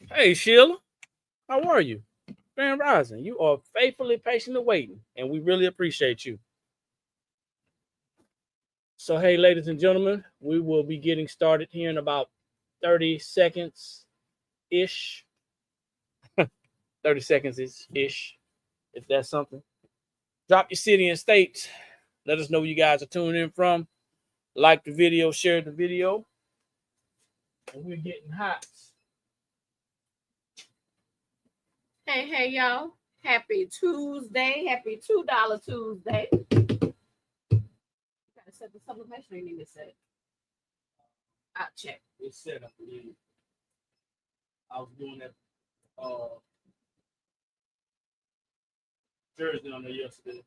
Hey, Sheila, how are you? Grand Rising, you are faithfully patiently waiting, and we really appreciate you. So, hey, ladies and gentlemen, we will be getting started here in about 30 seconds ish. 30 seconds ish, if that's something. Drop your city and state. Let us know where you guys are tuning in from. Like the video, share the video, and we're getting hot. Hey, y'all. Happy Tuesday. Happy $2 Tuesday. You gotta set the sublimation or you need to set it? I'll check. It's set up. I was doing that Jersey on there yesterday.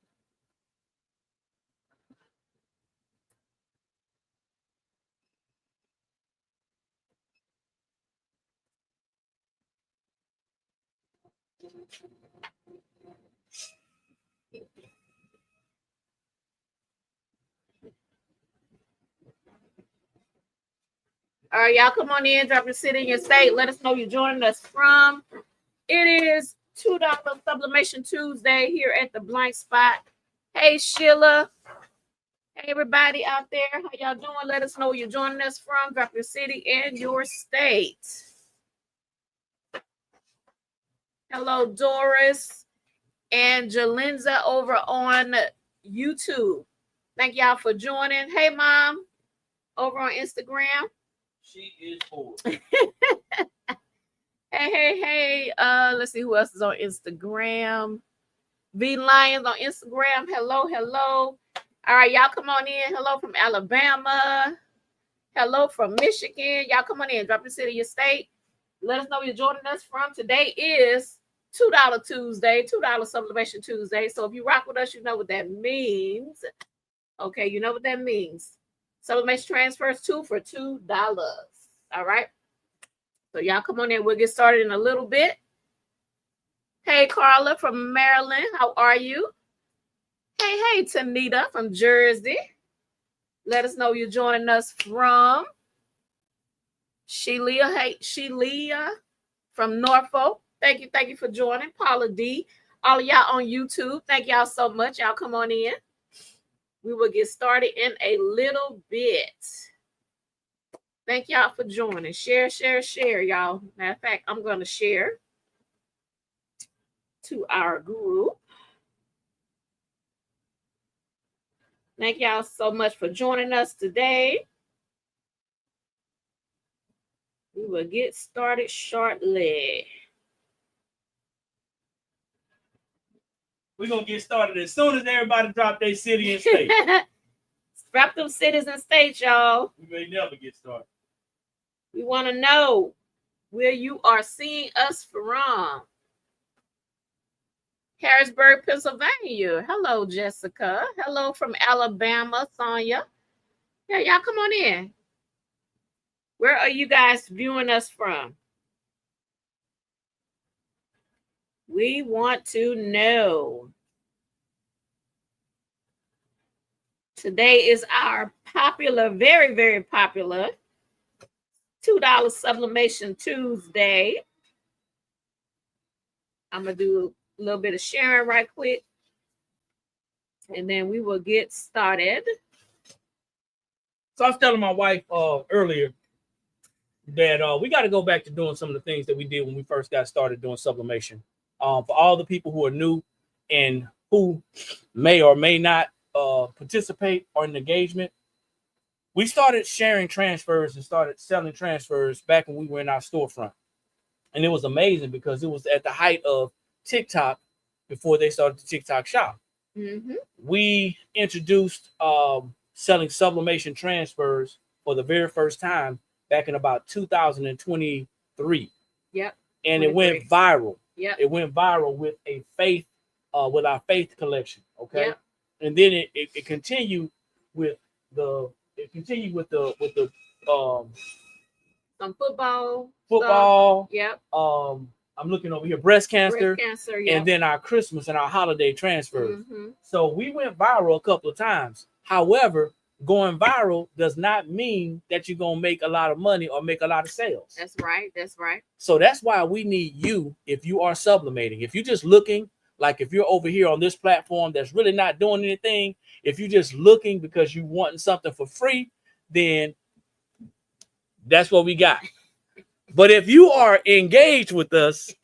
All right, y'all come on in, drop your city and your state. Let us know you're joining us from. It is $2 Sublimation Tuesday here at the Blank Spot. Hey, Sheila. Hey, everybody out there. How y'all doing? Let us know where you're joining us from. Drop your city and your state. Hello, Doris and Jalinza over on YouTube. Thank y'all for joining. Hey, Mom, over on Instagram. She is bored. Hey. Let's see who else is on Instagram. V Lions on Instagram. Hello. All right, y'all come on in. Hello from Alabama. Hello from Michigan. Y'all come on in. Drop your city, your state. Let us know where you're joining us from. Today is $2 Tuesday, $2 Sublimation Tuesday. So if you rock with us, you know what that means. Okay, you know what that means. Sublimation transfers 2 for $2. All right. So y'all come on in. We'll get started in a little bit. Hey, Carla from Maryland. How are you? Hey, Tanita from Jersey. Let us know you're joining us from. Shelia from Norfolk. Thank you for joining. Paula D. All of y'all on YouTube. Thank y'all so much. Y'all come on in. We will get started in a little bit. Thank y'all for joining. Share, y'all. Matter of fact, I'm going to share to our group. Thank y'all so much for joining us today. We will get started shortly. We're going to get started as soon as everybody drop their city and state. Drop them cities and states, y'all. We may never get started. We want to know where you are seeing us from. Harrisburg, Pennsylvania. Hello, Jessica. Hello from Alabama, Sonia. Yeah, y'all come on in. Where are you guys viewing us from? We want to know. Today is our popular, very, very popular $2 Sublimation Tuesday. I'm going to do a little bit of sharing right quick, and then we will get started. So I was telling my wife earlier that we got to go back to doing some of the things that we did when we first got started doing sublimation. For all the people who are new and who may or may not participate or in engagement, we started sharing transfers and started selling transfers back when we were in our storefront. And it was amazing because it was at the height of TikTok before they started the TikTok shop. Mm-hmm. We introduced selling sublimation transfers for the very first time back in about 2023. Yep. And it went viral. Yep. It went viral with a faith, with our faith collection. Okay. Yep. And then it continued with the some football. Stuff. Yep. I'm looking over here, breast cancer, yep. And then our Christmas and our holiday transfers. Mm-hmm. So we went viral a couple of times. However, going viral does not mean that you're going to make a lot of money or make a lot of sales. That's right. That's right. So that's why we need you if you are sublimating. If you're just looking, like if you're over here on this platform that's really not doing anything, if you're just looking because you wanting something for free, then that's what we got. But if you are engaged with us,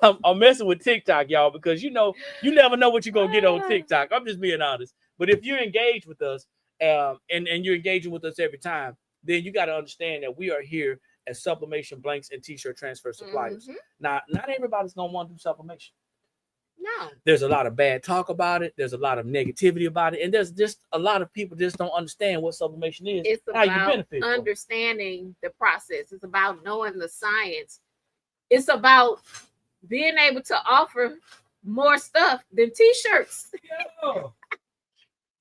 I'm messing with TikTok, y'all, because you never know what you're going to get on TikTok. I'm just being honest. But if you're engaged with us and you're engaging with us every time, then you got to understand that we are here as sublimation blanks and t-shirt transfer suppliers. Now, not everybody's going to want to do sublimation. No. There's a lot of bad talk about it. There's a lot of negativity about it. And there's just a lot of people just don't understand what sublimation is. It's how you about benefit understanding the process. It's about knowing the science. It's about being able to offer more stuff than t-shirts. Yeah.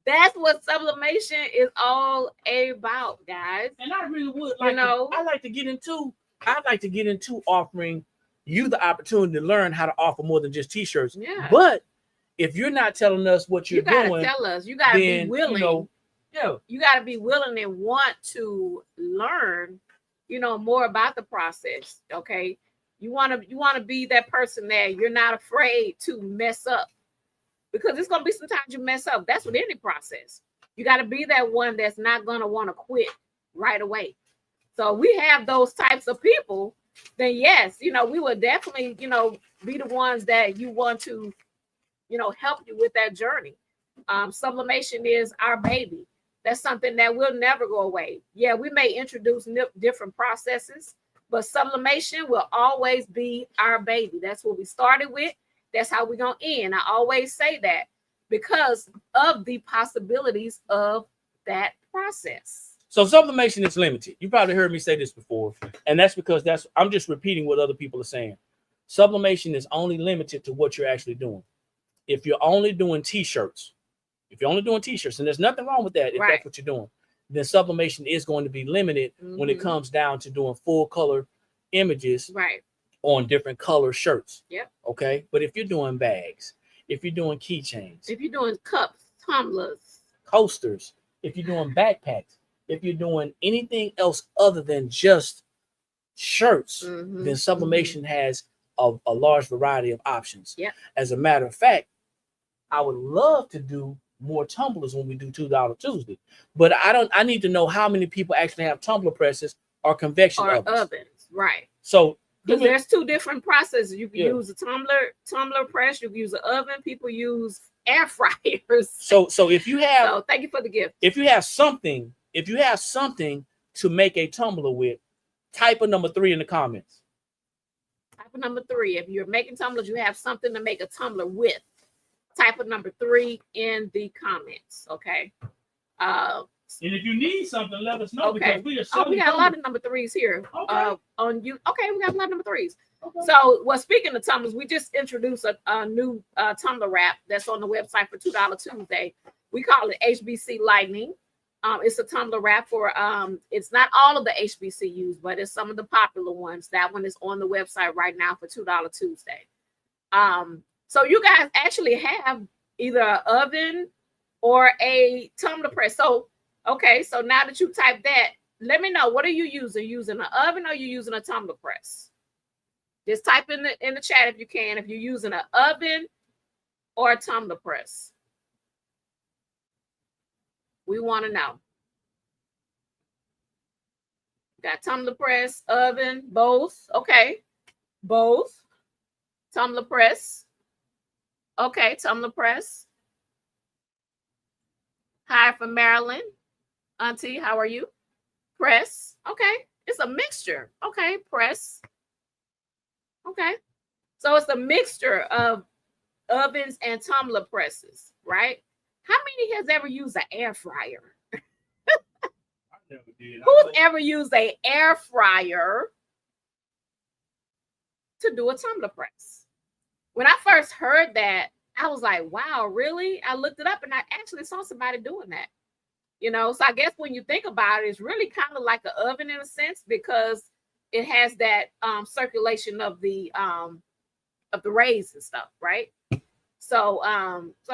That's what sublimation is all about, guys. And I really would like I'd like to get into offering you the opportunity to learn how to offer more than just t-shirts. Yeah. But if you're not telling us what you're doing, you gotta tell us. You gotta be willing. You gotta be willing and want to learn, more about the process. Okay. You wanna be that person that you're not afraid to mess up. Because it's gonna be sometimes you mess up. That's with any process. You gotta be that one that's not gonna want to quit right away. So we have those types of people, then yes, we would definitely, be the ones that you want to, help you with that journey. Sublimation is our baby. That's something that will never go away. Yeah, we may introduce different processes, but sublimation will always be our baby. That's what we started with. That's how we're going to end. I always say that because of the possibilities of that process. So sublimation is limited. You probably heard me say this before, and that's because I'm just repeating what other people are saying. Sublimation is only limited to what you're actually doing. If you're only doing t-shirts, and there's nothing wrong with that if that's what you're doing, then sublimation is going to be limited when it comes down to doing full color images on different color shirts. Yep. Okay. But if you're doing bags, if you're doing keychains, if you're doing cups, tumblers, coasters, if you're doing backpacks, if you're doing anything else other than just shirts, then sublimation has a large variety of options. Yep. As a matter of fact, I would love to do more tumblers when we do $2 Tuesday, but I need to know how many people actually have tumbler presses or convection ovens. Right. So there's two different processes. You can use a tumbler press. You can use an oven. People use air fryers. So if you have, so thank you for the gift. If you have something to make a tumbler with, type a number 3 in the comments. Type a number 3. If you're making tumblers, you have something to make a tumbler with. Type of number 3 in the comments. Okay. And if you need something, let us know because we are we got a lot of number 3s here. Okay. On you. Okay, we got a lot of number 3s. Okay. So, speaking of tumblers, we just introduced a new tumbler wrap that's on the website for $2 Tuesday. We call it HBC Lightning. It's a tumbler wrap for it's not all of the HBCUs, but it's some of the popular ones. That one is on the website right now for $2 Tuesday. So you guys actually have either an oven or a tumbler press. So, okay, so now that you type that, let me know, what are you using? Are you using an oven or are you using a tumbler press? Just type in the chat if you can, if you're using an oven or a tumbler press. We want to know. Got tumbler press, oven, both. Okay, both. Tumbler press. Okay, tumbler press. Hi from Maryland. Auntie, how are you? Press. Okay, it's a mixture. Okay, press. Okay, so it's a mixture of ovens and tumbler presses, right? How many has ever used an air fryer? I never did. Who's ever used an air fryer to do a tumbler press? When I first heard that, I was like, wow, really? I looked it up and I actually saw somebody doing that. So I guess when you think about it, it's really kind of like an oven in a sense because it has that circulation of the rays and stuff, right? So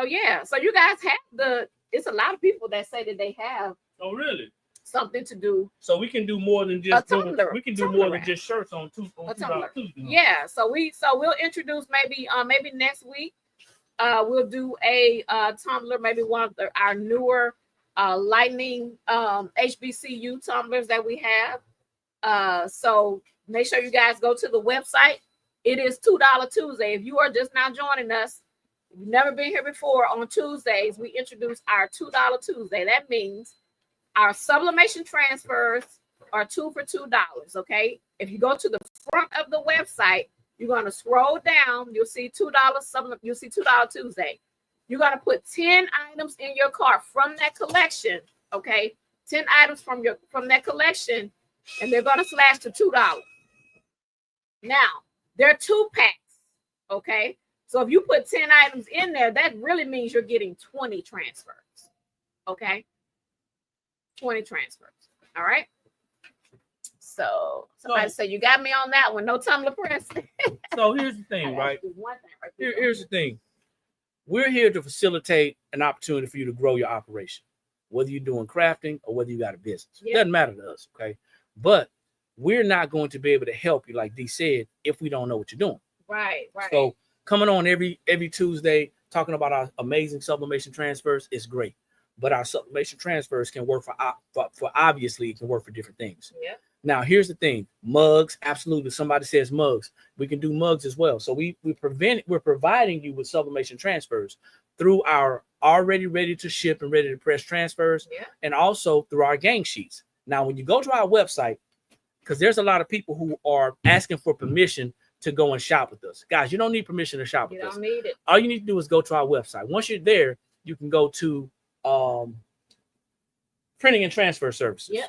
yeah. So you guys have it's a lot of people that say that they have Oh, really? something to do. So we can do more than just we can do more than wrap. just shirts on Tuesday. Yeah, so we'll introduce maybe next week. We'll do a tumbler, maybe one of our newer lightning HBCU tumblers that we have. So make sure you guys go to the website. It is $2 Tuesday. If you are just now joining us, you've never been here before, on Tuesdays we introduce our $2 Tuesday. That means our sublimation transfers are 2 for $2. Okay, if you go to the front of the website, you're going to scroll down, you'll see $2 you'll see $2 Tuesday. You're going to put 10 items in your cart from that collection. Okay, 10 items from that collection, and they're going to slash to $2. Now there are 2 packs. Okay, so if you put 10 items in there, that really means you're getting 20 transfers. Okay, 20 transfers. All right. So somebody said you got me on that one. No tumbler press. So here's the thing, right? Here's the thing. We're here to facilitate an opportunity for you to grow your operation, whether you're doing crafting or whether you got a business. It doesn't matter to us, okay? But we're not going to be able to help you, like Dee said, if we don't know what you're doing. Right. So coming on every Tuesday, talking about our amazing sublimation transfers is great. But our sublimation transfers can work for obviously, it can work for different things. Yeah. Now, here's the thing. Mugs, absolutely. Somebody says mugs. We can do mugs as well. So we're providing you with sublimation transfers through our already ready to ship and ready to press transfers, and also through our gang sheets. Now, when you go to our website, because there's a lot of people who are asking for permission to go and shop with us. Guys, you don't need permission to shop with us. You don't need it. All you need to do is go to our website. Once you're there, you can go to printing and transfer services. Yeah.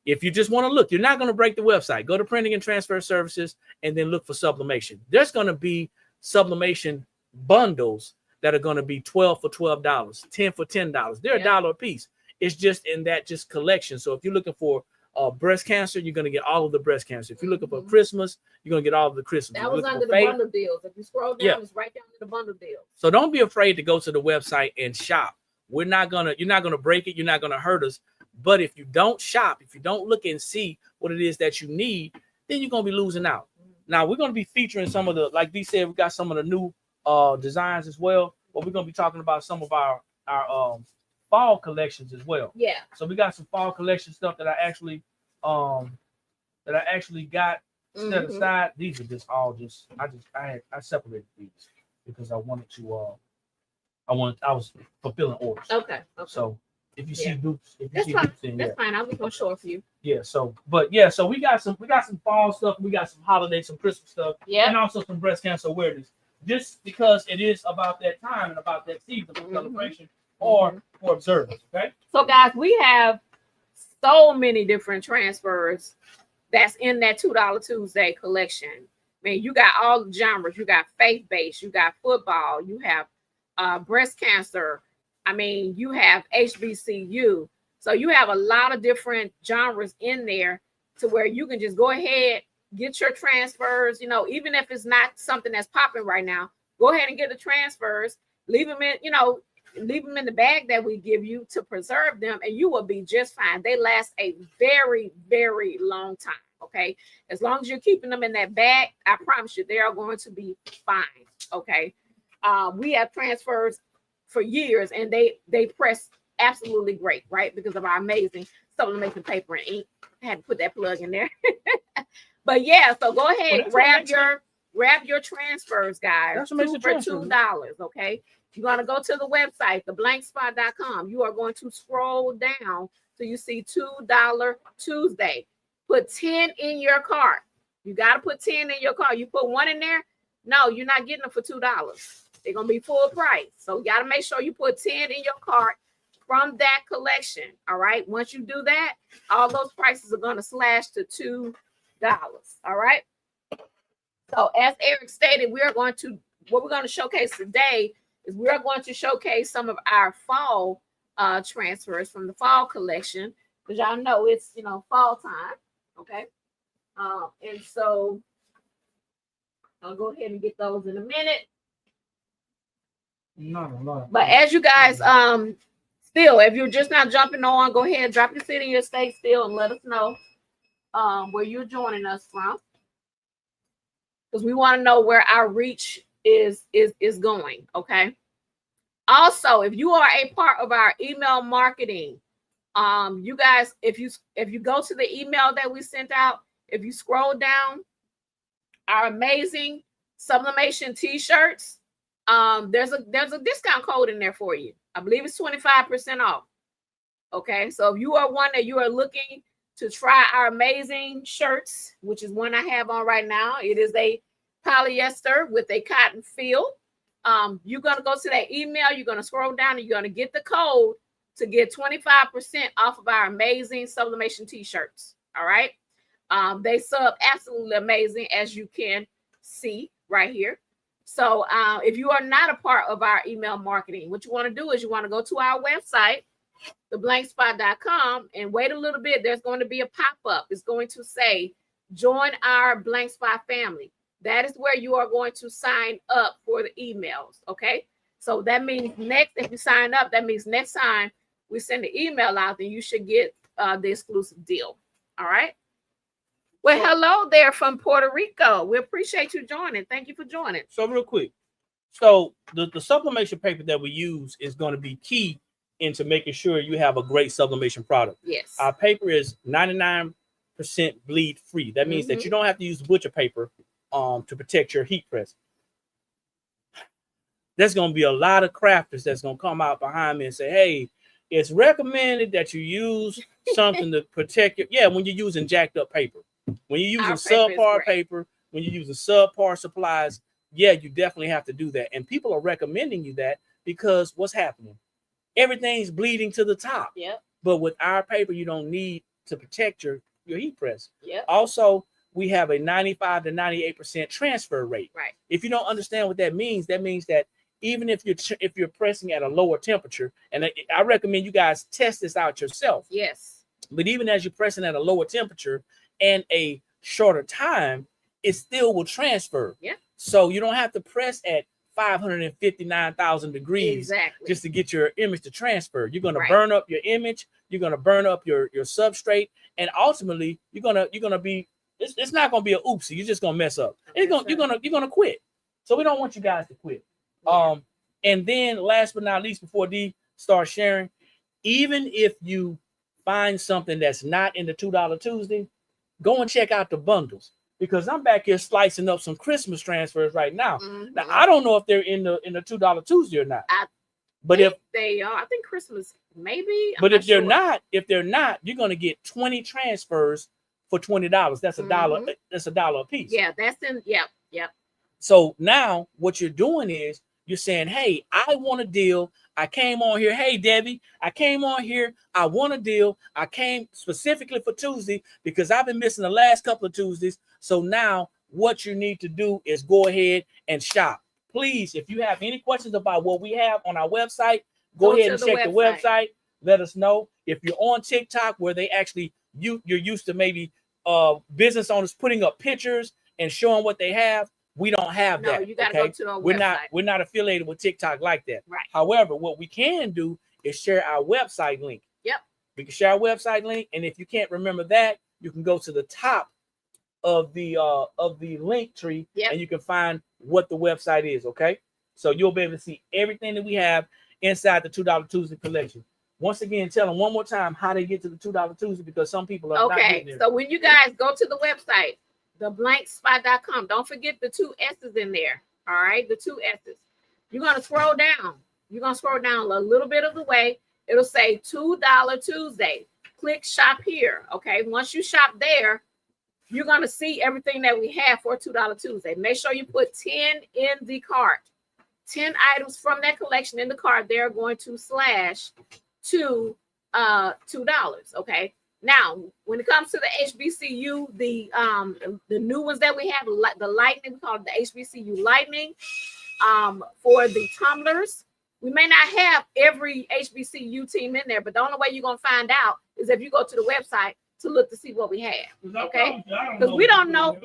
If you just want to look, you're not going to break the website. Go to printing and transfer services and then look for sublimation. There's going to be sublimation bundles that are going to be $12 for $12, 10 for $10. They're $1 a piece. It's just in that just collection. So if you're looking for breast cancer, you're going to get all of the breast cancer. If you're looking for Christmas, you're going to get all of the Christmas. That was under the bundle deals. If you scroll down, it's right down to the bundle deals. So don't be afraid to go to the website and shop. You're not going to break it. You're not going to hurt us. But if you don't shop, if you don't look and see what it is that you need, then you're going to be losing out. Now, we're going to be featuring some of the, like Dee said, we got some of the new designs as well. But we're going to be talking about some of our fall collections as well. Yeah. So we got some fall collection stuff that I actually got set aside. These are just all I separated these because I wanted to I was fulfilling orders. Okay. So if you see boots, that's fine. I was gonna show it for you. Yeah. So we got some fall stuff. We got some holiday, some Christmas stuff. Yeah. And also some breast cancer awareness. Just because it is about that time and about that season for celebration or for observance. Okay. So guys, we have so many different transfers that's in that $2 Tuesday collection. I mean, you got all the genres. You got faith-based. You got football. You have breast cancer. I mean, you have HBCU. So you have a lot of different genres in there to where you can just go ahead, get your transfers, even if it's not something that's popping right now, go ahead and get the transfers, leave them in the bag that we give you to preserve them, and you will be just fine. They last a very, very long time. Okay. As long as you're keeping them in that bag, I promise you, they are going to be fine. Okay. We have transfers for years, and they press absolutely great, right? Because of our amazing sublimation paper and ink. I had to put that plug in there. But yeah, so go ahead, grab your transfers, guys. 2 for $2. Okay. You're going to go to the website, theblankspot.com. You are going to scroll down so you see $2 Tuesday. Put 10 in your cart. You got to put 10 in your cart. You put 1 in there, no, you're not getting them for $2. They're going to be full price. So you got to make sure you put 10 in your cart from that collection. All right. Once you do that, all those prices are going to slash to $2. All right. So as Eric stated, what we're going to showcase today is we're going to showcase some of our fall transfers from the fall collection, because y'all know it's fall time. Okay. And so I'll go ahead and get those in a minute. Not a lot. But as you guys still, if you're just not jumping on, go ahead, drop your city, your state still, and let us know where you're joining us from, because we want to know where our reach is going. Okay. Also, if you are a part of our email marketing, you guys, if you go to the email that we sent out, if you scroll down, our amazing sublimation t-shirts, there's a discount code in there for you. I believe it's 25% off. Okay, so if you are one that you are looking to try our amazing shirts, which is one I have on right now, it is a polyester with a cotton feel. You're gonna go to that email, you're gonna scroll down, and you're gonna get the code to get 25% off of our amazing sublimation t-shirts. All right, they sub absolutely amazing, as you can see right here. So if you are not a part of our email marketing, what you want to do is you want to go to our website, theblankspot.com, and wait a little bit. There's going to be a pop-up. It's going to say, join our Blank Spot family. That is where you are going to sign up for the emails. Okay. So that means if you sign up, that means next time we send the email out, then you should get the exclusive deal. All right. Well, hello there from Puerto Rico. We appreciate you joining. Thank you for joining. So real quick. So the sublimation paper that we use is going to be key into making sure you have a great sublimation product. Yes. Our paper is 99% bleed free. That means that you don't have to use butcher paper to protect your heat press. There's going to be a lot of crafters that's going to come out behind me and say, hey, it's recommended that you use something to protect your, when you're using jacked up paper. When you're using subpar paper, when you're using subpar supplies, you definitely have to do that. And people are recommending you that because what's happening? Everything's bleeding to the top. Yep. But with our paper, you don't need to protect your heat press. Yep. Also, we have a 95 to 98% transfer rate. Right. If you don't understand what that means that even if you're pressing at a lower temperature, and I recommend you guys test this out yourself. Yes. But even as you're pressing at a lower temperature and a shorter time, it still will transfer. Yeah. So you don't have to press at 559,000 degrees just to get your image to transfer. You're going to burn up your image. You're going to burn up your substrate, and ultimately you're gonna be. It's not going to be an oopsie. You're just going to mess up. You're going to quit. So we don't want you guys to quit. Yeah. And then last but not least, before D starts sharing, even if you find something that's not in the $2 Tuesday, go and check out the bundles, because I'm back here slicing up some Christmas transfers right now. Mm-hmm. Now I don't know if they're in the $2 Tuesday or not. But if they are, I think Christmas maybe. But if they're not, you're going to get 20 transfers for $20. That's a dollar. That's $1 a piece. Yeah, that's in. Yep. So now what you're doing is you're saying, hey, I want a deal. I came on here. Hey, Debbie, I came on here. I want a deal. I came specifically for Tuesday because I've been missing the last couple of Tuesdays. So now what you need to do is go ahead and shop. Please, if you have any questions about what we have on our website, go ahead and check the website. Let us know. If you're on TikTok, where they actually, you're used to maybe business owners putting up pictures and showing what they have. We don't have that. You gotta go to our website. We're not affiliated with TikTok like that. Right. However, what we can do is share our website link. Yep. We can share our website link, and if you can't remember that, you can go to the top of the link tree, and you can find what the website is. Okay. So you'll be able to see everything that we have inside the $2 Tuesday collection. Once again, tell them one more time how they get to the $2 Tuesday, because some people are not getting there. So when you guys go to the website, theblankspot.com, don't forget the 2 S's in there. All right, the 2 S's. You're going to scroll down. You're going to scroll down a little bit of the way. It'll say $2 Tuesday. Click shop here. Okay, once you shop there, you're going to see everything that we have for $2 Tuesday. Make sure you put 10 in the cart. 10 items from that collection in the cart. They're going to slash to $2. Okay. Now, when it comes to the HBCU, the new ones that we have, the Lightning, we call it the HBCU Lightning. For the tumblers, we may not have every HBCU team in there, but the only way you're gonna find out is if you go to the website to look to see what we have. Okay, because we don't know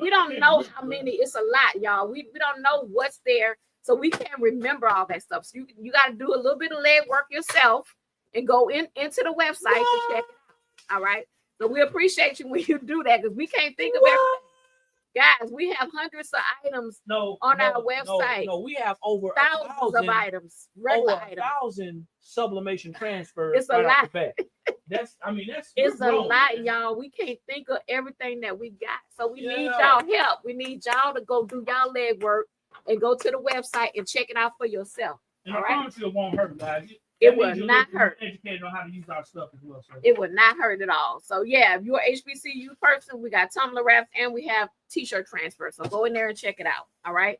how many. It's a lot, y'all. We don't know what's there, so we can't remember all that stuff. So you got to do a little bit of leg work yourself. and go into the website to check it out. All right. So we appreciate you when you do that because we can't think of everything. Guys, we have hundreds of items on our website. No, we have over thousands of items, regular items. 1,000 sublimation transfers. It's a lot. That's it's a lot, y'all. We can't think of everything that we got. So we need y'all help. We need y'all to go do y'all legwork and go to the website and check it out for yourself. And I promise you it won't hurt, guys. It will not hurt. Educated on how to use our stuff as well, sir. It will not hurt at all. So yeah, if you're an HBCU person, we got tumbler wraps and we have t-shirt transfers. So go in there and check it out. All right.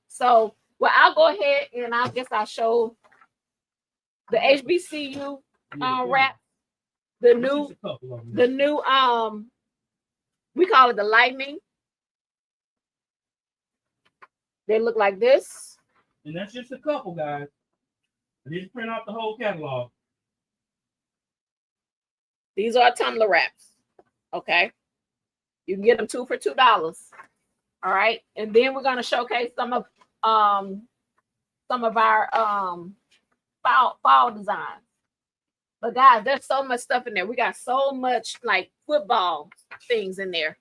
So well, I'll go ahead and I'll show the HBCU wrap. The new we call it the lightning. They look like this. And that's just a couple, guys. I didn't print out the whole catalog. These are tumbler wraps. Okay. You can get them 2 for $2. All right. And then we're going to showcase some of our fall designs. But guys, there's so much stuff in there. We got so much like football things in there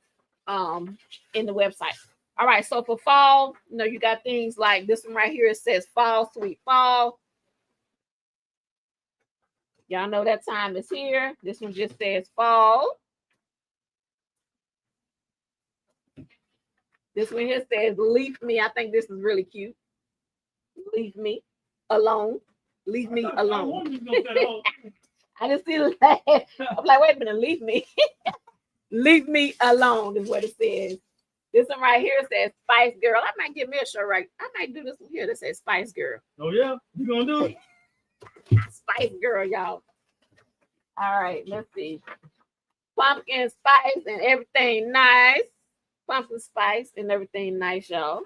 in the website. All right. So for fall, you got things like this one right here. It says fall, sweet fall. Y'all know that time is here. This one just says fall. This one here says leave me. I think this is really cute. Leave me alone. Leave me alone. I just see the laugh. I'm like, wait a minute, leave me. Leave me alone is what it says. This one right here says Spice Girl. I might get me a shirt right. I might do this one here that says Spice Girl. Oh yeah, you gonna do it? Spice Girl, y'all. All right, let's see. Pumpkin spice and everything nice. Pumpkin spice and everything nice, y'all.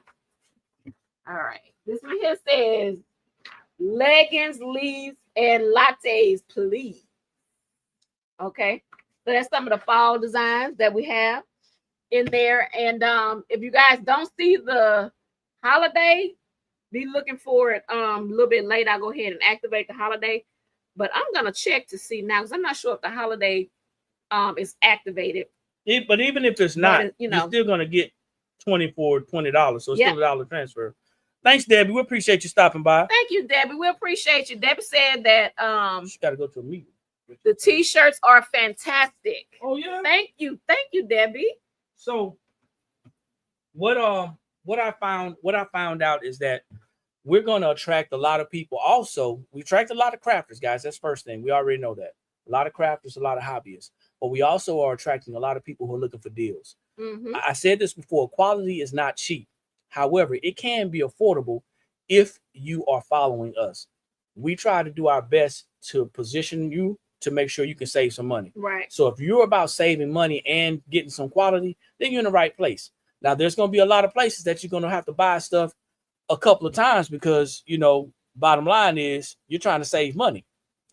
All right. This one here says leggings, leaves, and lattes, please. Okay. So that's some of the fall designs that we have in there. And if you guys don't see the holiday, be looking for it a little bit later. I'll go ahead and activate the holiday. But I'm going to check to see now because I'm not sure if the holiday is activated. But even if it's not, you're still going to get $20 for $20. So it's still $1 transfer. Thanks, Debbie. We appreciate you stopping by. Thank you, Debbie. We appreciate you. Debbie said that she got to go to a meeting. The t-shirts are fantastic. Oh, yeah. Thank you. Thank you, Debbie. So what I found out is that we're going to attract a lot of people. Also, we attract a lot of crafters, guys. That's first thing. We already know that. A lot of crafters, a lot of hobbyists. But we also are attracting a lot of people who are looking for deals. Mm-hmm. I said this before. Quality is not cheap. However, it can be affordable if you are following us. We try to do our best to position you to make sure you can save some money. Right. So if you're about saving money and getting some quality, then you're in the right place. Now, there's going to be a lot of places that you're going to have to buy stuff a couple of times because, bottom line is you're trying to save money.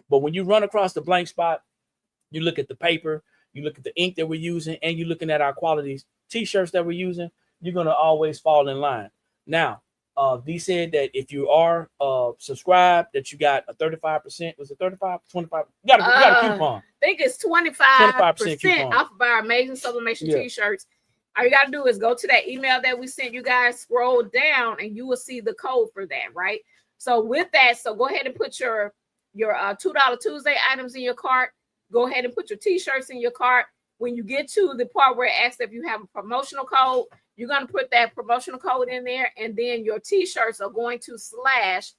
But when you run across the blank spot, you look at the paper, you look at the ink that we're using, and you're looking at our quality t-shirts that we're using, you're going to always fall in line. Now, Dee said that if you are subscribed, that you got a 35%. Was it 35, 25? You got a coupon. I think it's 25% off of our amazing sublimation t-shirts. All you got to do is go to that email that we sent you guys, scroll down, and you will see the code for that, right? So with that, go ahead and put your $2 Tuesday items in your cart. Go ahead and put your t-shirts in your cart. When you get to the part where it asks if you have a promotional code, you're going to put that promotional code in there, and then your t-shirts are going to slash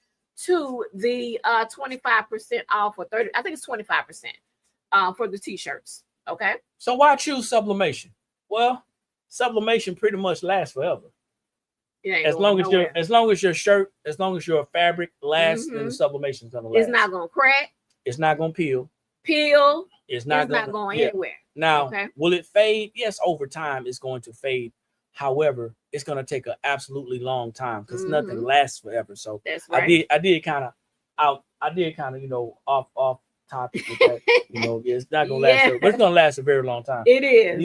to the 25% off or 30. I think it's 25% for the t-shirts. Okay. So why choose sublimation? Well, sublimation pretty much lasts forever. As long as your shirt, as long as your fabric lasts, then the sublimation is gonna last. It's not gonna crack. It's not gonna peel. It's not going anywhere. Now, will it fade? Yes, over time it's going to fade. However, it's going to take an absolutely long time because nothing lasts forever. So that's right. I did kind of off topic with that. It's not going to last, but it's going to last a very long time. It is.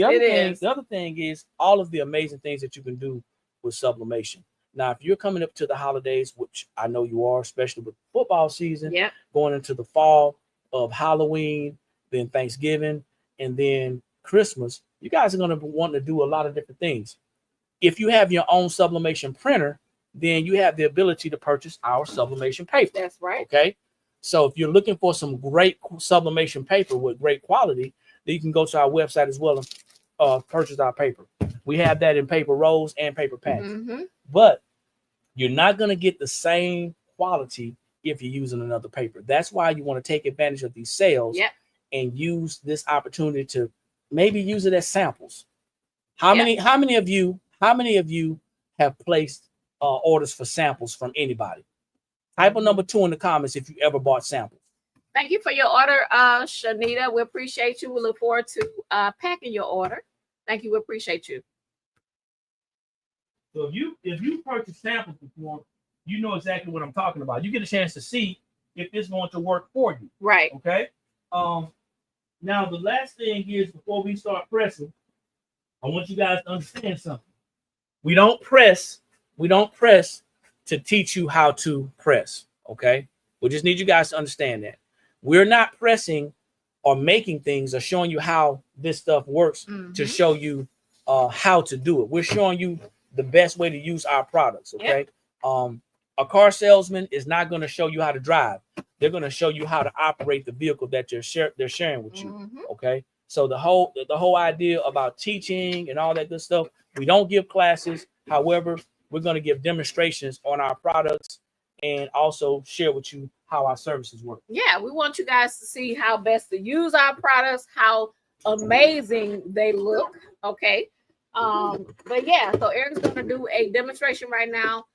The other thing is all of the amazing things that you can do with sublimation. Now, if you're coming up to the holidays, which I know you are, especially with football season, Yep. going into the fall of Halloween, then Thanksgiving, and then Christmas, you guys are going to want to do a lot of different things. If you have your own sublimation printer, then you have the ability to purchase our sublimation paper. That's right. Okay. So if you're looking for some great sublimation paper with great quality, then you can go to our website as well and purchase our paper. We have that in paper rolls and paper packs. But you're not going to get the same quality if you're using another paper. That's why you want to take advantage of these sales and use this opportunity to maybe use it as samples. How many of you have placed orders for samples from anybody? Type a number 2 in the comments if you ever bought samples. Thank you for your order, Shanita. We appreciate you. We look forward to packing your order. Thank you. We appreciate you. So if you purchased samples before, you know exactly what I'm talking about. You get a chance to see if it's going to work for you. Right. Okay. Now the last thing is, before we start pressing, I want you guys to understand something. We don't press to teach you how to press. Okay. We just need you guys to understand that. We're not pressing or making things or showing you how this stuff works to show you how to do it. We're showing you the best way to use our products. Okay. A car salesman is not going to show you how to drive. They're going to show you how to operate the vehicle that they're sharing with you. Okay. So the whole idea about teaching and all that good stuff, we don't give classes. However, we're going to give demonstrations on our products and also share with you how our services work. Yeah, we want you guys to see how best to use our products, how amazing they look. Okay. But yeah, so Eric's going to do a demonstration right now.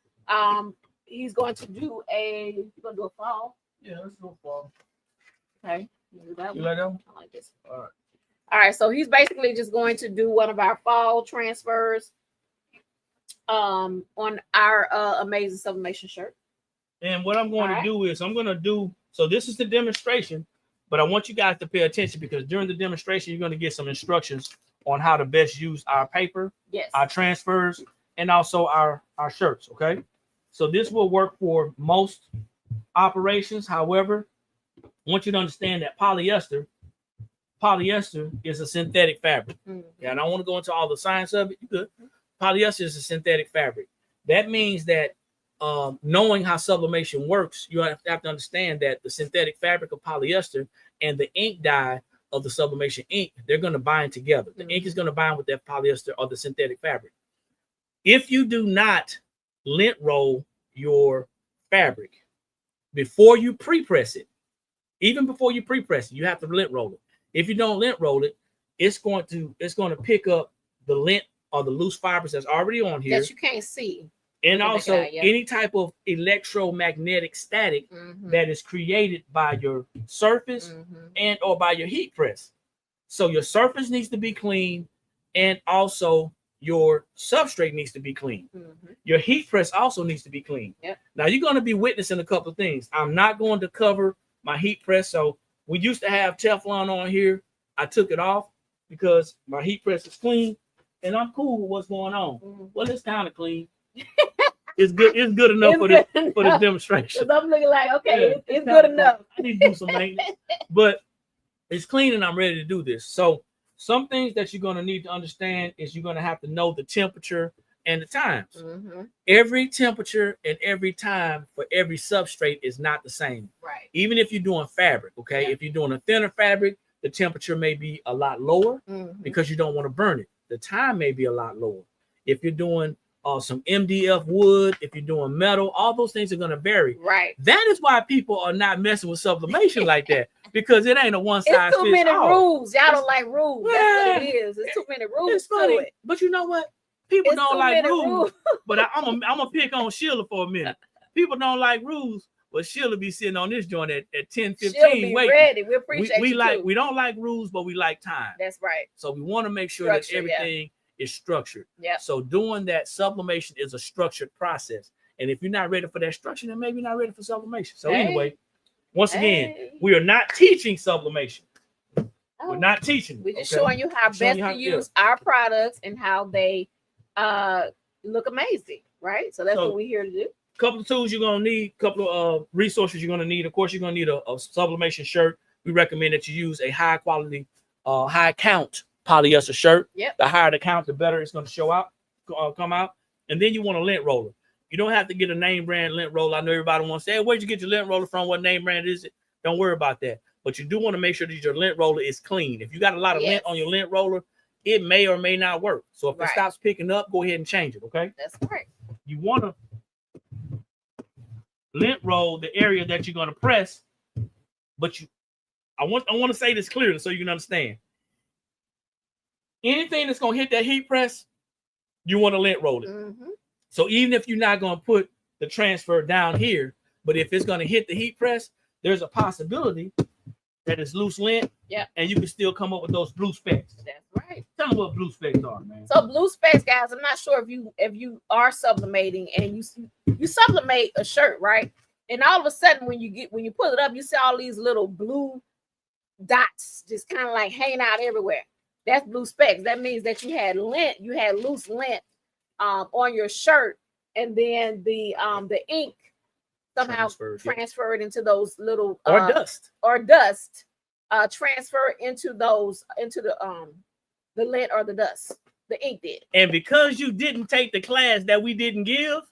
He's going to do a fall. Yeah, let's do a fall. Okay. You like that one? I like this. All right. So he's basically just going to do one of our fall transfers on our amazing sublimation shirt. And what I'm going to do is so this is the demonstration, but I want you guys to pay attention because during the demonstration, you're going to get some instructions on how to best use our paper, our transfers, and also our shirts. Okay. So this will work for most operations. However, I want you to understand that polyester is a synthetic fabric. Yeah, and I don't want to go into all the science of it. You could. Polyester is a synthetic fabric. That means that knowing how sublimation works, you have to understand that the synthetic fabric of polyester and the ink dye of the sublimation ink, they're going to bind together. The ink is going to bind with that polyester or the synthetic fabric. If you do not lint roll your fabric before you pre-press it, even before you pre-press it, you have to lint roll it. If you don't lint roll it, it's going to pick up the lint or the loose fibers that's already on here that you can't see. And also any type of electromagnetic static that is created by your surface and or by your heat press. So your surface needs to be clean, and also your substrate needs to be clean. Your heat press also needs to be clean. Now you're going to be witnessing a couple of things. I'm not going to cover my heat press. So we used to have Teflon on here. I took it off because my heat press is clean and I'm cool with what's going on. Well, it's kind of clean. It's good. It's good enough for this demonstration. I'm looking like, okay, it's good enough. I need to do some maintenance, but it's clean and I'm ready to do this. So some things that you're going to need to understand is you're going to have to know the temperature and the times. Every temperature and every time for every substrate is not the same. Right. Even if you're doing fabric, okay? If you're doing a thinner fabric, the temperature may be a lot lower because you don't want to burn it. The time may be a lot lower. If you're doing some MDF wood, if you're doing metal, all those things are going to vary. Right. That is why people are not messing with sublimation like that, because it ain't a one size fits all. It's too many rules. Y'all don't like rules. That's what it is. It's too many rules. It's funny, to it. But you know what? People don't like rules. But I'm gonna pick on Sheila for a minute. People don't like rules, but Sheila be sitting on this joint at 10, 15. Sheila be ready. We appreciate we don't like rules, but we like time. That's right. So we want to make sure that everything is structured. Yeah. So doing that sublimation is a structured process. And if you're not ready for that structure, then maybe you're not ready for sublimation. So anyway, once again, we are not teaching sublimation. We're not teaching. We're just showing you how best to use our products and how they look amazing. Right. So that's what we're here to do. Couple of tools you're gonna need, couple of resources you're gonna need. Of course, you're gonna need a sublimation shirt. We recommend that you use a high quality, high count polyester shirt. Yep. The higher the count, the better it's gonna show out, come out. And then you want a lint roller. You don't have to get a name brand lint roller. I know everybody wants to say, hey, where'd you get your lint roller from? What name brand is it? Don't worry about that. But you do want to make sure that your lint roller is clean. If you got a lot of lint on your lint roller, it may or may not work. So if it stops picking up, go ahead and change it. Okay. That's right. You want to lint roll the area that you're going to press, but I want to say this clearly so you can understand. Anything that's going to hit that heat press, you want to lint roll it. So even if you're not going to put the transfer down here, but if it's going to hit the heat press, there's a possibility that it's loose lint. Yeah. And you can still come up with those blue specks. That's right. Tell them what blue specks are, man. So blue specks, guys, I'm not sure if you are sublimating and you sublimate a shirt, right? And all of a sudden when you pull it up, you see all these little blue dots just kind of like hanging out everywhere. That's blue specks. That means that you had loose lint on your shirt, and then the ink somehow transferred into those little dust transfer into the lint or the dust. The ink did. And because you didn't take the class that we didn't give,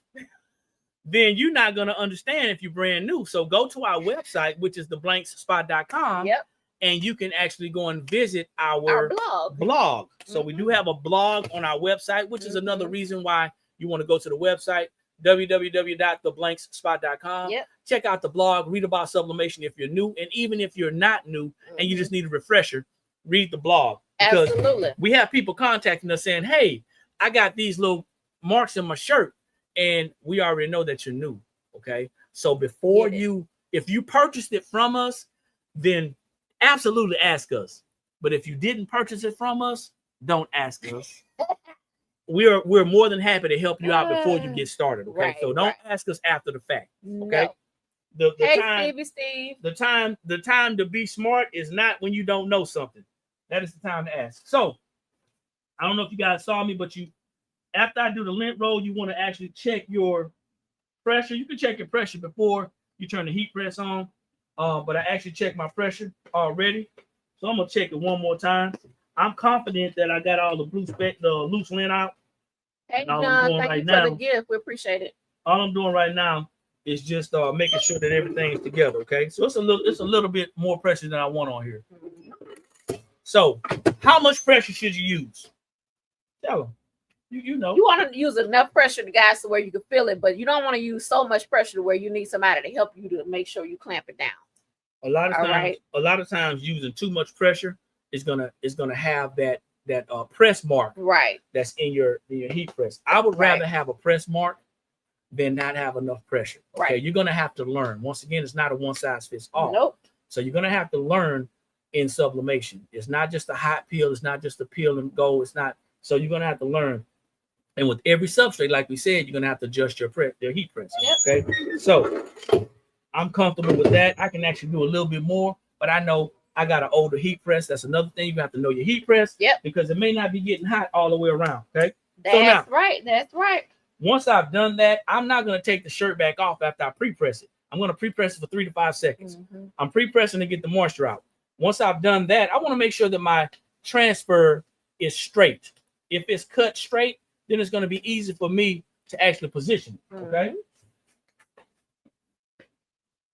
then you're not going to understand if you're brand new. So go to our website, which is theblanksspot.com. Yep. And you can actually go and visit our blog. So we do have a blog on our website, which is another reason why you want to go to the website, www.theblanksspot.com. Yep. Check out the blog, read about sublimation if you're new. And even if you're not new and you just need a refresher, read the blog. Because we have people contacting us saying, hey, I got these little marks in my shirt. And we already know that you're new. Okay. So before if you purchased it from us, then absolutely ask us. But if you didn't purchase it from us, don't ask us. We're more than happy to help you out before you get started. Okay. So don't ask us after the fact. Okay. No. The time to be smart is not when you don't know something. That is the time to ask. So I don't know if you guys saw me, but after I do the lint roll, you want to actually check your pressure. You can check your pressure before you turn the heat press on. But I actually checked my pressure already. So I'm going to check it one more time. I'm confident that I got all the loose lint out. Hey, John, thank you for the gift. We appreciate it. All I'm doing right now is just making sure that everything's together. Okay. So it's a little bit more pressure than I want on here. So how much pressure should you use? Tell them. You know. You want to use enough pressure, guys, to where you can feel it, but you don't want to use so much pressure to where you need somebody to help you to make sure you clamp it down. A lot of times using too much pressure is gonna have that press mark that's in your heat press. I would rather have a press mark than not have enough pressure. Okay, you're gonna have to learn. Once again, it's not a one size fits all. Nope. So you're gonna have to learn in sublimation. It's not just a hot peel. It's not just a peel and go. It's not. So you're gonna have to learn. And with every substrate, like we said, you're gonna have to adjust your heat press. Yep. Okay, so I'm comfortable with that. I can actually do a little bit more, but I know I got an older heat press. That's another thing. You have to know your heat press. Yep. Because it may not be getting hot all the way around. Okay. That's right. That's right. Once I've done that, I'm not gonna take the shirt back off after I pre-press it. I'm gonna pre-press it for 3 to 5 seconds. I'm pre-pressing to get the moisture out. Once I've done that, I want to make sure that my transfer is straight. If it's cut straight, then it's going to be easy for me to actually position it. Okay.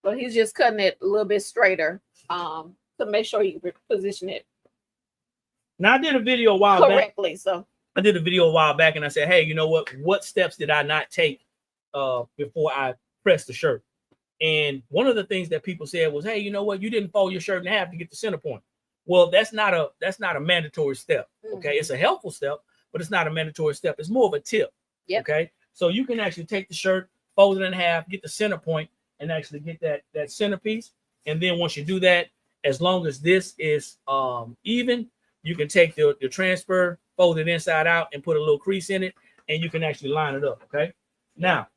But he's just cutting it a little bit straighter to make sure you position it. Now I did a video a while correctly. Back. So I did a video a while back and I said, hey, you know what steps did I not take before I pressed the shirt? And one of the things that people said was, hey, you know what? You didn't fold your shirt in half to get the center point. Well, that's not a mandatory step. Okay. It's a helpful step, but it's not a mandatory step. It's more of a tip. Okay. So you can actually take the shirt, fold it in half, get the center point, and actually get that centerpiece. And then once you do that, as long as this is even, you can take the transfer, fold it inside out, and put a little crease in it, and you can actually line it up. Okay. Now,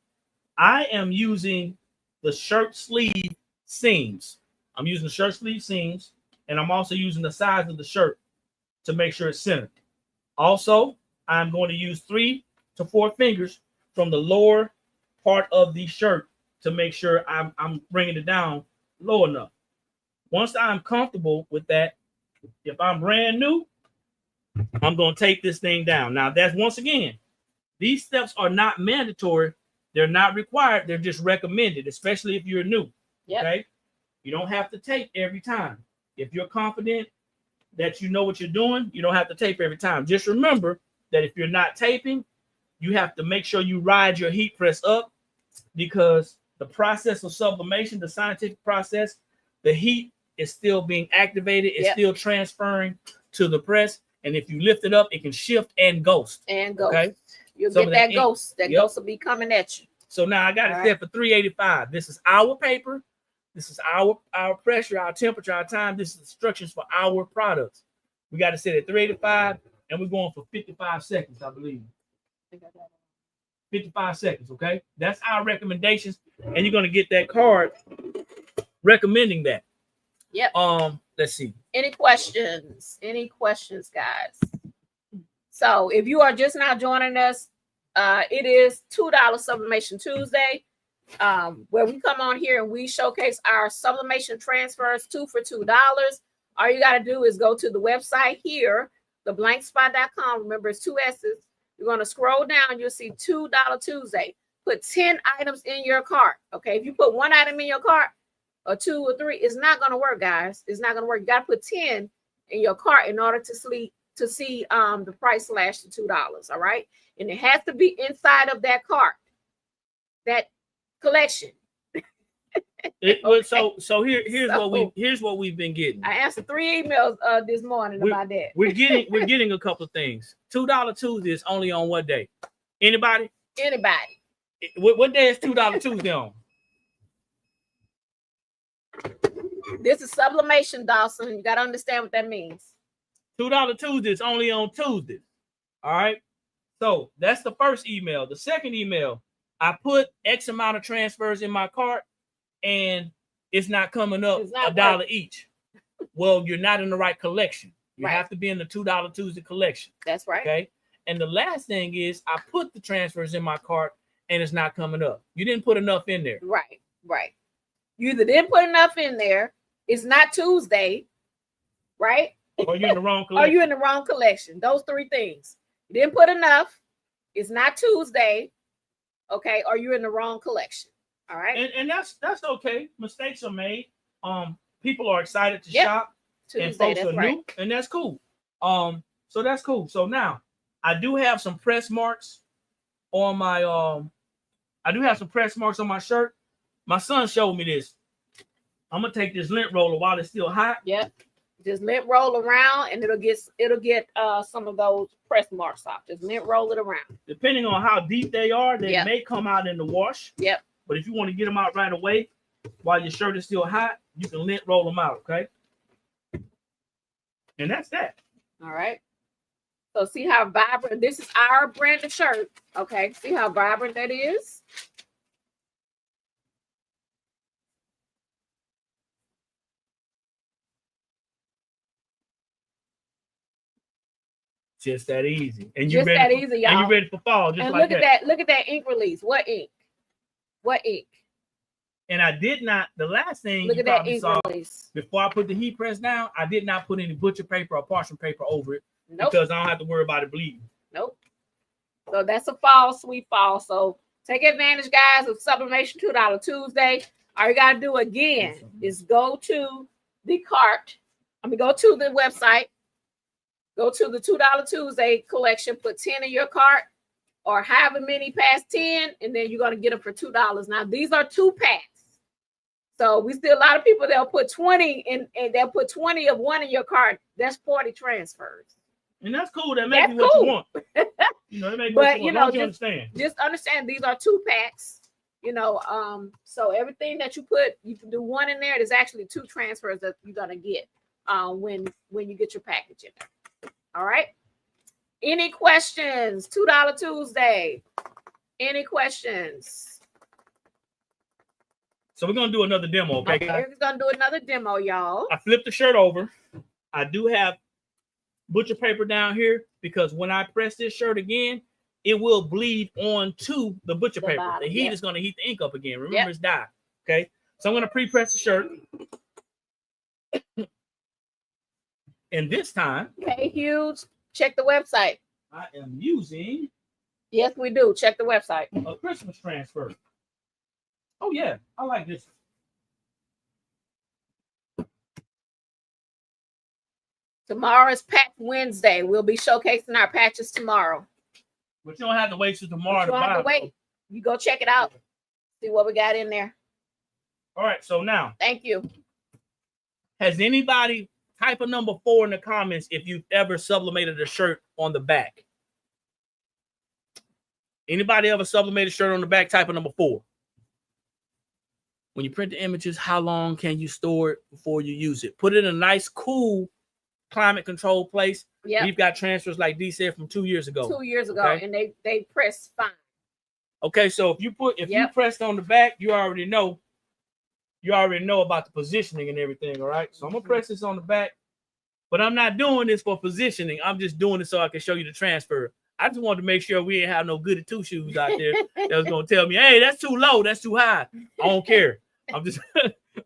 I am using the shirt sleeve seams. I'm using the shirt sleeve seams, and I'm also using the size of the shirt to make sure it's centered. Also, I'm going to use 3 to 4 fingers from the lower part of the shirt to make sure I'm bringing it down low enough. Once I'm comfortable with that, if I'm brand new, I'm going to tape this thing down. Now, that's once again, these steps are not mandatory. They're not required. They're just recommended, especially if you're new. Yep. Okay. You don't have to tape every time. If you're confident that you know what you're doing, you don't have to tape every time. Just remember that if you're not taping, you have to make sure you ride your heat press up, because the process of sublimation, the scientific process, the heat is still being activated. It's still transferring to the press. And if you lift it up, it can shift and ghost. Okay. You'll get that ghost. That ghost will be coming at you. So now I got it set for 385. This is our paper. This is our pressure, our temperature, our time. This is instructions for our products. We got to set at 385, and we're going for 55 seconds, I believe. 55 seconds, okay? That's our recommendations, and you're going to get that card recommending that. Yep. Let's see. Any questions? Any questions, guys? So if you are just now joining us, it is $2 Sublimation Tuesday, where we come on here and we showcase our sublimation transfers 2 for $2. All you got to do is go to the website here, theblankspot.com. Remember, it's 2 S's. You're going to scroll down. You'll see $2 Tuesday. Put 10 items in your cart. Okay. If you put 1 item in your cart, or 2 or 3, it's not going to work, guys. It's not going to work. You got to put 10 in your cart in order to see the price slash to $2. All right. And it has to be inside of that cart, that collection. Okay. So here's what we've been getting. I answered 3 emails this morning about that. We're getting a couple of things. $2 Tuesday is only on what day? Anybody? Anybody. What day is $2 Tuesday on? This is sublimation, Dawson. You got to understand what that means. $2 Tuesday is only on Tuesdays. All right. So that's the first email. The second email, I put X amount of transfers in my cart, and it's not coming up $1 each. Well, you're not in the right collection. You have to be in the $2 Tuesday collection. That's right. Okay. And the last thing is, I put the transfers in my cart, and it's not coming up. You didn't put enough in there. Right. Right. You either didn't put enough in there, it's not Tuesday, right? Or you're in the wrong collection. Or you're in the wrong collection. Those 3 things. You didn't put enough, it's not Tuesday, okay? Or you're in the wrong collection. All right. And that's okay. Mistakes are made. People are excited to shop. Tuesday, and folks are new, and that's cool. So that's cool. So now I do have some press marks on my my shirt. My son showed me this. I'm gonna take this lint roller while it's still hot. Yep. Just lint roll around, and it'll get some of those press marks off. Just lint roll it around. Depending on how deep they are, they may come out in the wash. Yep. But if you want to get them out right away while your shirt is still hot, you can lint roll them out. Okay. And that's that. All right. So see how vibrant this is, our brand of shirt. Okay. See how vibrant that is. Just that easy. And you ready? That easy, y'all. And you ready for fall? Just and like look at that. Look at that ink release. What ink? What ink? And I did not. The last thing look at that ink release. Before I put the heat press down, I did not put any butcher paper or parchment paper over it because I don't have to worry about it bleeding. Nope. So that's a fall, sweet fall. So take advantage, guys, of Sublimation $2 Tuesday. All you gotta do again is go to the cart. Go to the website. Go to the $2 Tuesday collection, put 10 in your cart or however many past 10, and then you're going to get them for $2. Now, these are 2 packs. So we see a lot of people, they'll put 20 in, and they'll put 20 of one in your cart. That's 40 transfers. And that's cool. That may be what you want. That may be what you want. Understand. Just understand these are 2 packs. So everything that you put, you can do 1 in there. There's actually 2 transfers that you're going to get when you get your package in there. All right. Any questions? $2 Tuesday. Any questions? So we're gonna do another demo, okay? We're gonna do another demo, y'all. I flipped the shirt over. I do have butcher paper down here because when I press this shirt again, it will bleed onto the butcher paper. bottom, The heat yep. is going to heat the ink up again. Remember, Yep. it's dye. Okay, so I'm going to pre-press the shirt. And this time, Okay, huge. Check the website. I am using Yes, we do. Check the website. a Christmas transfer. Oh yeah, I like this. Tomorrow is Patch Wednesday. We'll be showcasing our patches tomorrow. But you don't have to wait till tomorrow. You don't have to wait. You go check it out. See what we got in there. All right, so now, Thank you. has anybody type a number 4 in the comments if you've ever sublimated a shirt on the back? Anybody ever sublimated a shirt on the back? Type a number 4. When you print the images, how long can you store it before you use it? Put it in a nice, cool, climate controlled place. Yeah. We've got transfers like D said from 2 years ago. 2 years ago, Okay. and they press fine. Okay, so if you pressed on the back, you already know about the positioning and everything. All right, so I'm gonna press this on the back, but I'm not doing this for positioning. I'm just doing it so I can show you the transfer. I just wanted to make sure we ain't have no goody two shoes out there that was gonna tell me, hey, that's too low, that's too high. I don't care. I'm just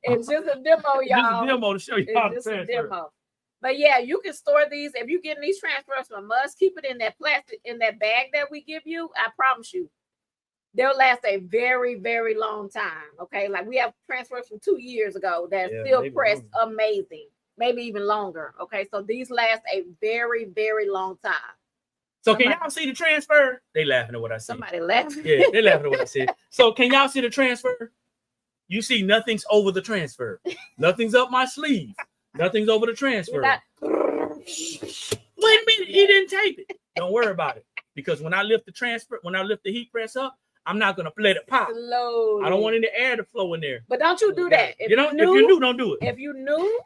It's just a demo, y'all. just a demo to show you how to It's just a transfer. demo. But yeah, you can store these. If you're getting these transfers from us, keep it in that plastic, in that bag that we give you. I promise you, they'll last a very, very long time. Okay, like we have transfers from 2 years ago that still press amazing, maybe even longer. Okay, so these last a very, very long time. So can y'all see the transfer? They laughing at what I said. Somebody laughing. Yeah, they laughing at what I said. So can y'all see the transfer? You see nothing's over the transfer. Nothing's up my sleeve. Nothing's over the transfer. Not... Wait a minute, he didn't tape it. Don't worry about it. Because when I lift the transfer, when I lift the heat press up, I'm not gonna let it pop. Slowly. I don't want any air to flow in there. But don't you do that. If you're new, don't do it. If you new,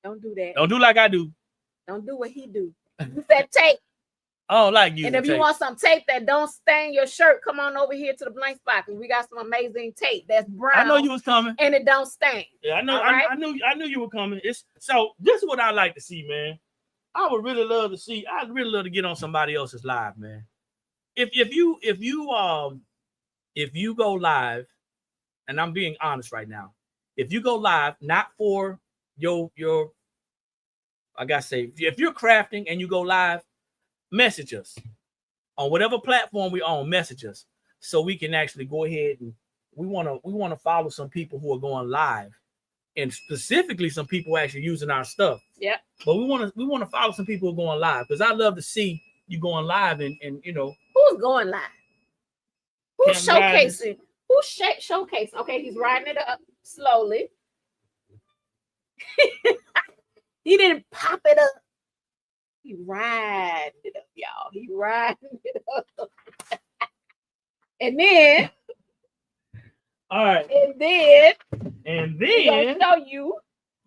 don't do that. Don't do like I do. Don't do what he do. Use that tape. I don't like you. And if you want some tape that don't stain your shirt, come on over here to the blank spot because we got some amazing tape that's brown. I know you was coming. And it don't stain. Yeah, I know. Right? I knew you were coming. So this is what I like to see, man. I would really love to see. I'd really love to get on somebody else's live, man. If you go live, and I'm being honest right now, if you go live, not for your I gotta say, if you're crafting and you go live, message us on whatever platform we on. Message us so we can actually go ahead and we want to follow some people who are going live, and specifically some people actually using our stuff. Yeah. But we want to follow some people who are going live because I love to see you going live and you know who's going live. Who's showcasing? Who's showcasing? Okay, he's riding it up slowly. He didn't pop it up. He riding it up, y'all. He riding it up. And then, all right. And then show you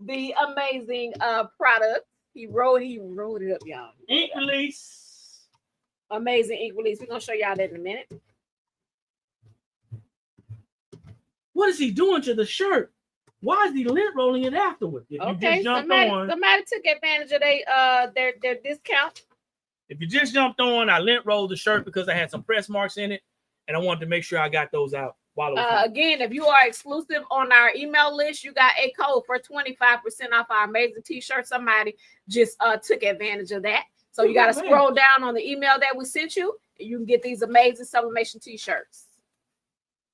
the amazing product. He wrote it up, y'all. Ink release. Amazing ink release. We're gonna show y'all that in a minute. What is he doing to the shirt? Why is he lint rolling it afterwards? If you just jumped on, somebody took advantage of their discount. If you just jumped on, I lint rolled the shirt because I had some press marks in it, and I wanted to make sure I got those out while it was again, if you are exclusive on our email list, you got a code for 25% off our amazing t-shirt. Somebody just took advantage of that. So you got to scroll down on the email that we sent you, and you can get these amazing sublimation t-shirts.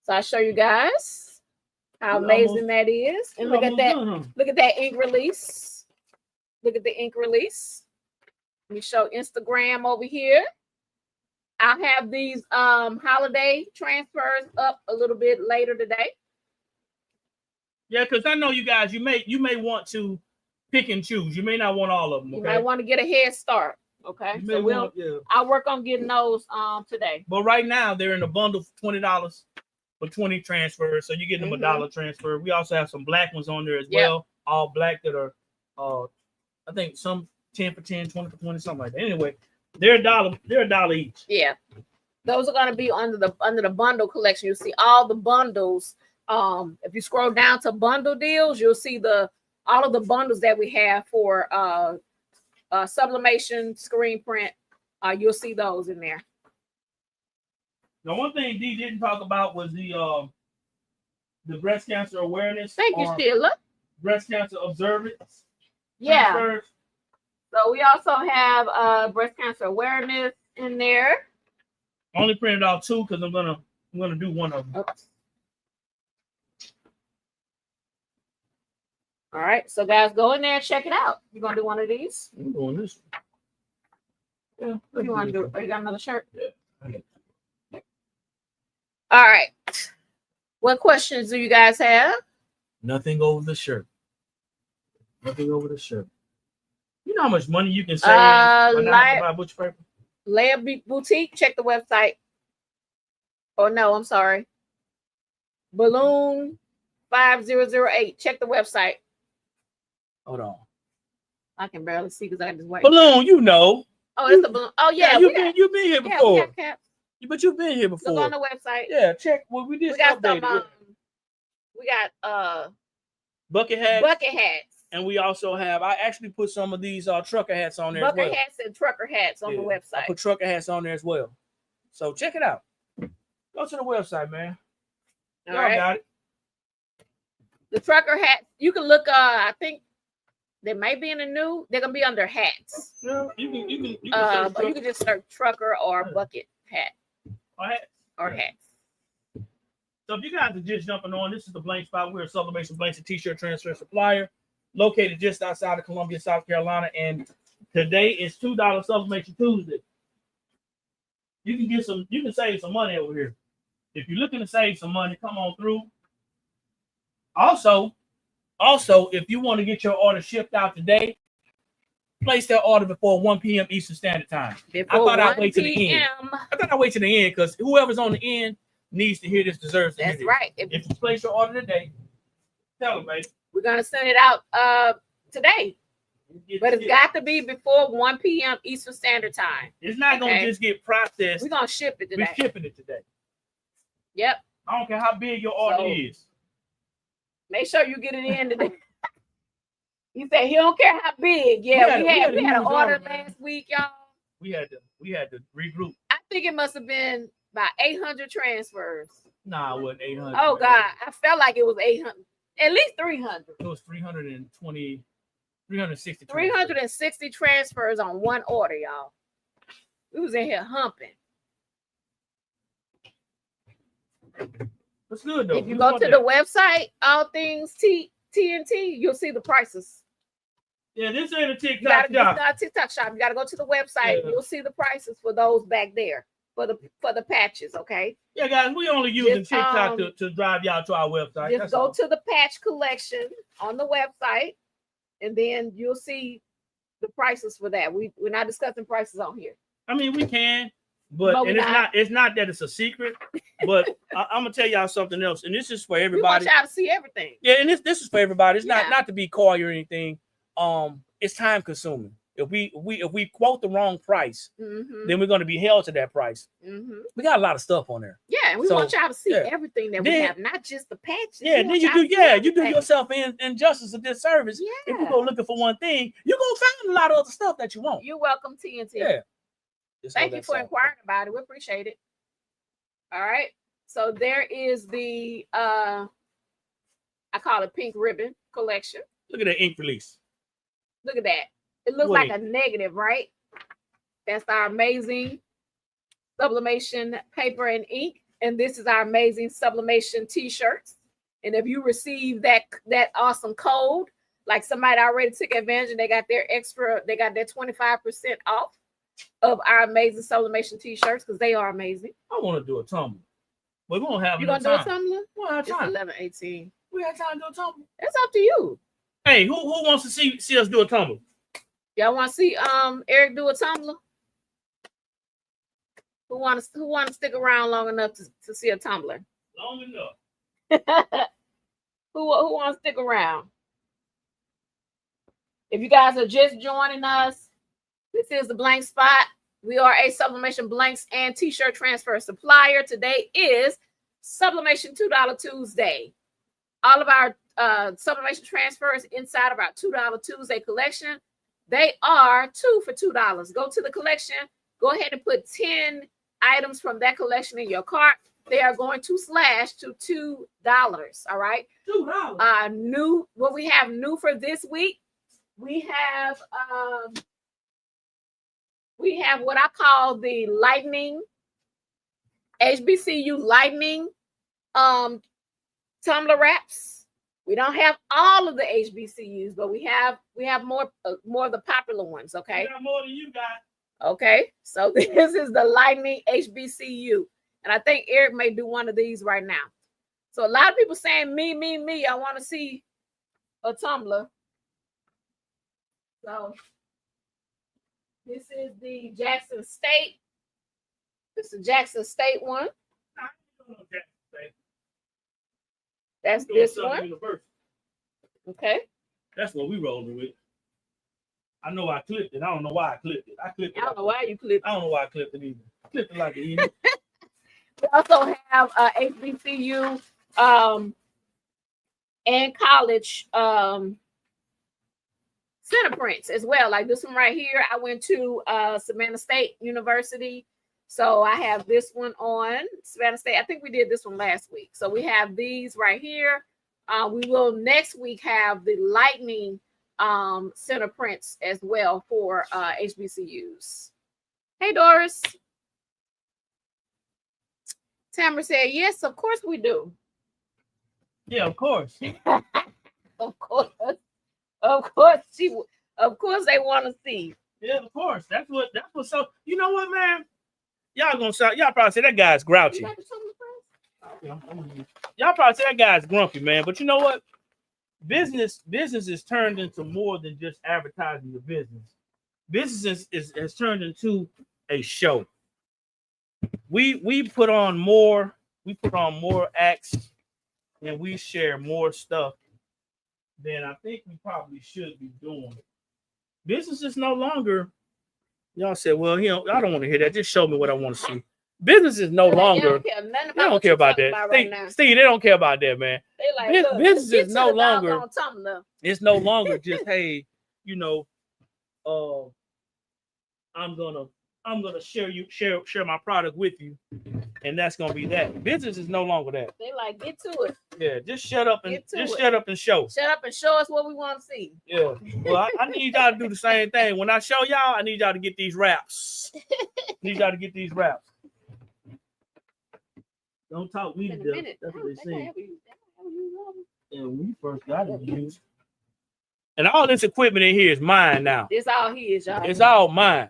So I'll show you guys how amazing that is. And look at that. Look at that ink release. Look at the ink release. Let me show Instagram over here. I'll have these holiday transfers up a little bit later today. Yeah, because I know you guys, you may want to pick and choose. You may not want all of them. Okay? You might want to get a head start. Okay. So I'll work on getting those today. But right now they're in a bundle for $20 for 20 transfers. So you get them a $1 transfer. We also have some black ones on there as well. All black that are I think some 10 for 10, 20 for 20, something like that. Anyway, they're $1 each. Yeah. Those are going to be under the bundle collection. You'll see all the bundles. If you scroll down to bundle deals, you'll see all of the bundles that we have for sublimation screen print. You'll see those in there. Now, one thing D didn't talk about was the breast cancer awareness. Thank you, Sheila. Breast cancer observance. Yeah. Transfers. So we also have breast cancer awareness in there. Only printed out 2 because I'm gonna do one of them. Oops. All right, so guys, go in there and check it out. You gonna do one of these? I'm doing this. Yeah. What do you want to do? Oh, you got another shirt? Yeah. All right. What questions do you guys have? Nothing over the shirt. Nothing over the shirt. You know how much money you can save by not having to buy butcher paper? Leia Boutique, check the website. Oh no, I'm sorry. Balloon 5008. Check the website. Hold on. I can barely see because I got this white. Balloon, you know. Oh, it's the balloon. Oh yeah, you've been here before. Yeah, we got caps. But you've been here before. Look on the website. Yeah, check. Well, we just updated it. We got bucket hats. Bucket hats. And we also have, I actually put some of these trucker hats on there bucket as well. Hats and trucker hats on the website. I put trucker hats on there as well. So check it out. Go to the website, man. All right. Got it. The trucker hats, you can look, I think they may be in the new, they're gonna be under hats. Yeah, you can but you can just search trucker or bucket hat. Or hats. So if you guys are just jumping on, this is the Blank Spot. We're a Sublimation Blanks and T-shirt transfer supplier located just outside of Columbia, South Carolina. And today is $2 Sublimation Tuesday. You can save some money over here. If you're looking to save some money, come on through. Also, if you want to get your order shipped out today, place that order before 1 p.m. Eastern Standard Time. I thought I'd wait to the end. I thought I'd wait to the end because whoever's on the end needs to hear this, deserves to hear this. That's right. If you place your order today, tell them, baby. We're going to send it out today. But it's got to be before 1 p.m. Eastern Standard Time. It's not going to just get processed. We're going to ship it today. We're shipping it today. Yep. I don't care how big your order is. Make sure you get it in today. You said he don't care how big. Yeah, we had an order last week, y'all. We had to regroup. I think it must have been about 800 transfers. Nah, it wasn't 800. Oh God, I felt like it was 800. At least 300. It was 360. 360 transfers on one order, y'all. We was in here humping. That's good though. If you go to the website, all things TNT, you'll see the prices. Yeah, this ain't a TikTok shop. It's not a TikTok shop. You got to go to the website. Yeah. You'll see the prices for those back there for the patches. Okay. Yeah, guys, we only using TikTok to drive y'all to our website. Just go to the patch collection on the website, and then you'll see the prices for that. We're not discussing prices on here. I mean, we can, but it's not that it's a secret. But I'm gonna tell y'all something else, and this is for everybody. We want y'all to see everything. Yeah, and this is for everybody. It's not to be coy or anything. It's time consuming. If we quote the wrong price, then we're going to be held to that price. We got a lot of stuff on there. Yeah, and we want y'all to see everything that we have, not just the patches. Yeah, then you do yourself injustice a disservice. Yeah. If you go looking for one thing, you're gonna find a lot of other stuff that you want. You're welcome, TNT. Yeah. Thank you for inquiring about it. We appreciate it. All right. So there is the I call it pink ribbon collection. Look at the ink release. Look at that. It looks like a negative, right? That's our amazing sublimation paper and ink. And this is our amazing sublimation t-shirts. And if you receive that awesome code, like somebody already took advantage and they got their 25% off of our amazing sublimation t-shirts because they are amazing. I want to do a tumbler. But we don't have You gonna do a tumbler? We don't have time. It's 11:18. We have time to do a tumbler. That's up to you. Hey, who wants to see us do a tumbler? Y'all want to see Eric do a tumbler? Who want to stick around long enough to see a tumbler? Long enough. Who wants to stick around? If you guys are just joining us, this is the Blank Spot. We are a sublimation blanks and t-shirt transfer supplier. Today is Sublimation $2 Tuesday. All of our sublimation transfers inside of our $2 Tuesday collection. They are 2 for $2. Go to the collection. Go ahead and put 10 items from that collection in your cart, they are going to slash to $2. All right. $2. New. What we have new for this week, we have what I call the lightning HBCU lightning tumbler wraps. We don't have all of the HBCUs, but we have more of the popular ones. Okay. We got more than you got. Okay, so this is the lightning HBCU, and I think Eric may do one of these right now. So a lot of people saying me. I want to see a tumbler. So this is the Jackson State. This is the Jackson State one. That's this one. University. Okay. That's what we rolling with. I know I clipped it. I don't know why I clipped it. I don't know why you clipped it. I don't know why I clipped it either. I clipped it like an idiot. We also have HBCU and college center prints as well. Like this one right here. I went to Savannah State University. So I have this one on Savannah State. I think we did this one last week. So we have these right here. We will next week have the lightning center prints as well for HBCUs. Hey Doris. Tamara said, yes, of course we do. Yeah, of course. Of course they want to see. Yeah, of course. That's what so you know what, man? Y'all probably say that guy's grouchy. Y'all probably say that guy's grumpy, man. But you know what? Business is turned into more than just advertising your business. Business has turned into a show. We put on more acts and we share more stuff than I think we probably should be doing. Business is no longer, y'all said, well, I don't want to hear that. Just show me what I want to see. Business is no longer. They don't care about that. Steve, they don't care about that, man. They like, business is no longer. It's no longer just, hey, I'm gonna share my product with you, and that's gonna be that. Business is no longer that. They like, get to it. Yeah, just shut up and shut up and show. Shut up and show us what we want to see. Yeah. Well, I need y'all to do the same thing. When I show y'all, I need y'all to get these wraps. Don't talk me to death. That's what they say. And we first got it used. And all this equipment in here is mine now. It's all his, y'all. It's all mine.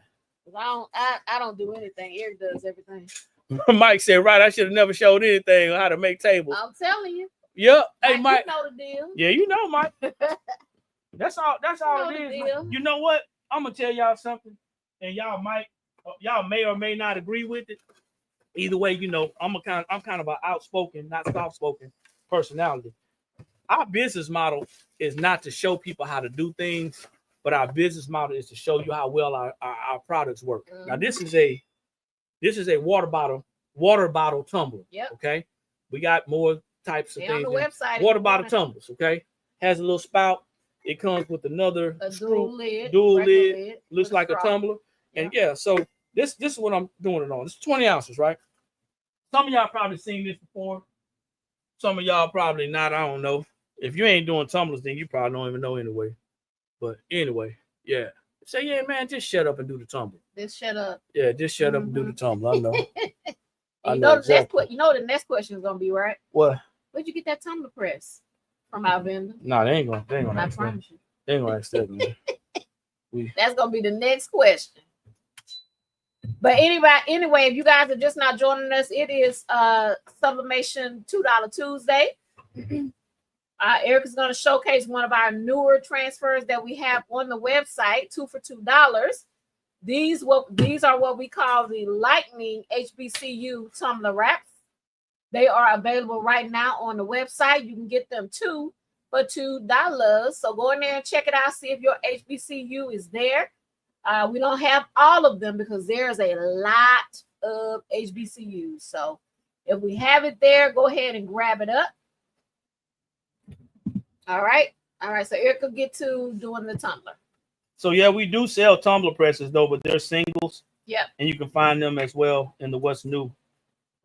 I don't do anything. Eric does everything. Mike said, right, I should have never showed anything on how to make tables. I'm telling you. Yep. Hey, Mike. You know the deal. Yeah, you know, Mike. That's all it is. You know what? I'm gonna tell y'all something, and y'all may or may not agree with it. Either way, I'm kind of an outspoken, not soft-spoken personality. Our business model is not to show people how to do things, but our business model is to show you how well our products work. Mm-hmm. Now, this is a water bottle tumbler. Yep. Okay. We got more types of things. On the website. Water bottle tumblers. Okay. Has a little spout. It comes with another dual lid. Looks like a tumbler. And so this is what I'm doing it on. It's 20 ounces, right? Some of y'all probably seen this before. Some of y'all probably not. I don't know. If you ain't doing tumblers, then you probably don't even know anyway. But anyway, yeah. Say, yeah, man, just shut up and do the tumbler. Just shut up. Yeah, just shut up and do the tumbler. I know. You know the next question is gonna be, right? What? Where'd you get that tumbler press? From our vendor? No, they ain't gonna I promise you. They ain't gonna accept me. That's gonna be the next question. But anyway, if you guys are just not joining us, it is Sublimation $2 Tuesday. Eric is going to showcase one of our newer transfers that we have on the website, 2 for $2. These are what we call the Lightning HBCU tumbler wraps. They are available right now on the website. You can get them 2 for $2. So go in there and check it out. See if your HBCU is there. We don't have all of them because there's a lot of HBCUs. So if we have it there, go ahead and grab it up. All right. So Eric will get to doing the tumbler. So yeah, we do sell tumbler presses though, but they're singles. Yep. And you can find them as well in the What's New.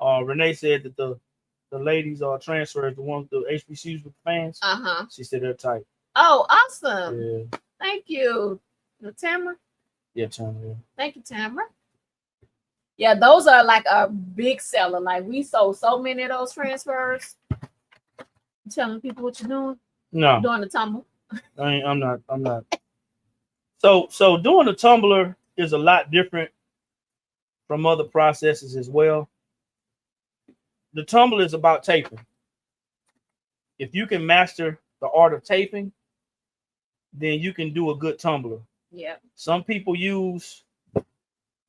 Renee said that the ladies are transfers, the ones the HBCUs with the fans. She said they're tight. Oh, awesome. Yeah. Thank you. Tamara? Yeah, Tamara. Yeah. Thank you, Tamara. Yeah, those are like a big seller. Like we sold so many of those transfers. You telling people what you're doing? No. You're doing the tumble. I'm not. So doing a tumbler is a lot different from other processes as well. The tumbler is about taping. If you can master the art of taping, then you can do a good tumbler. Yeah. Some people use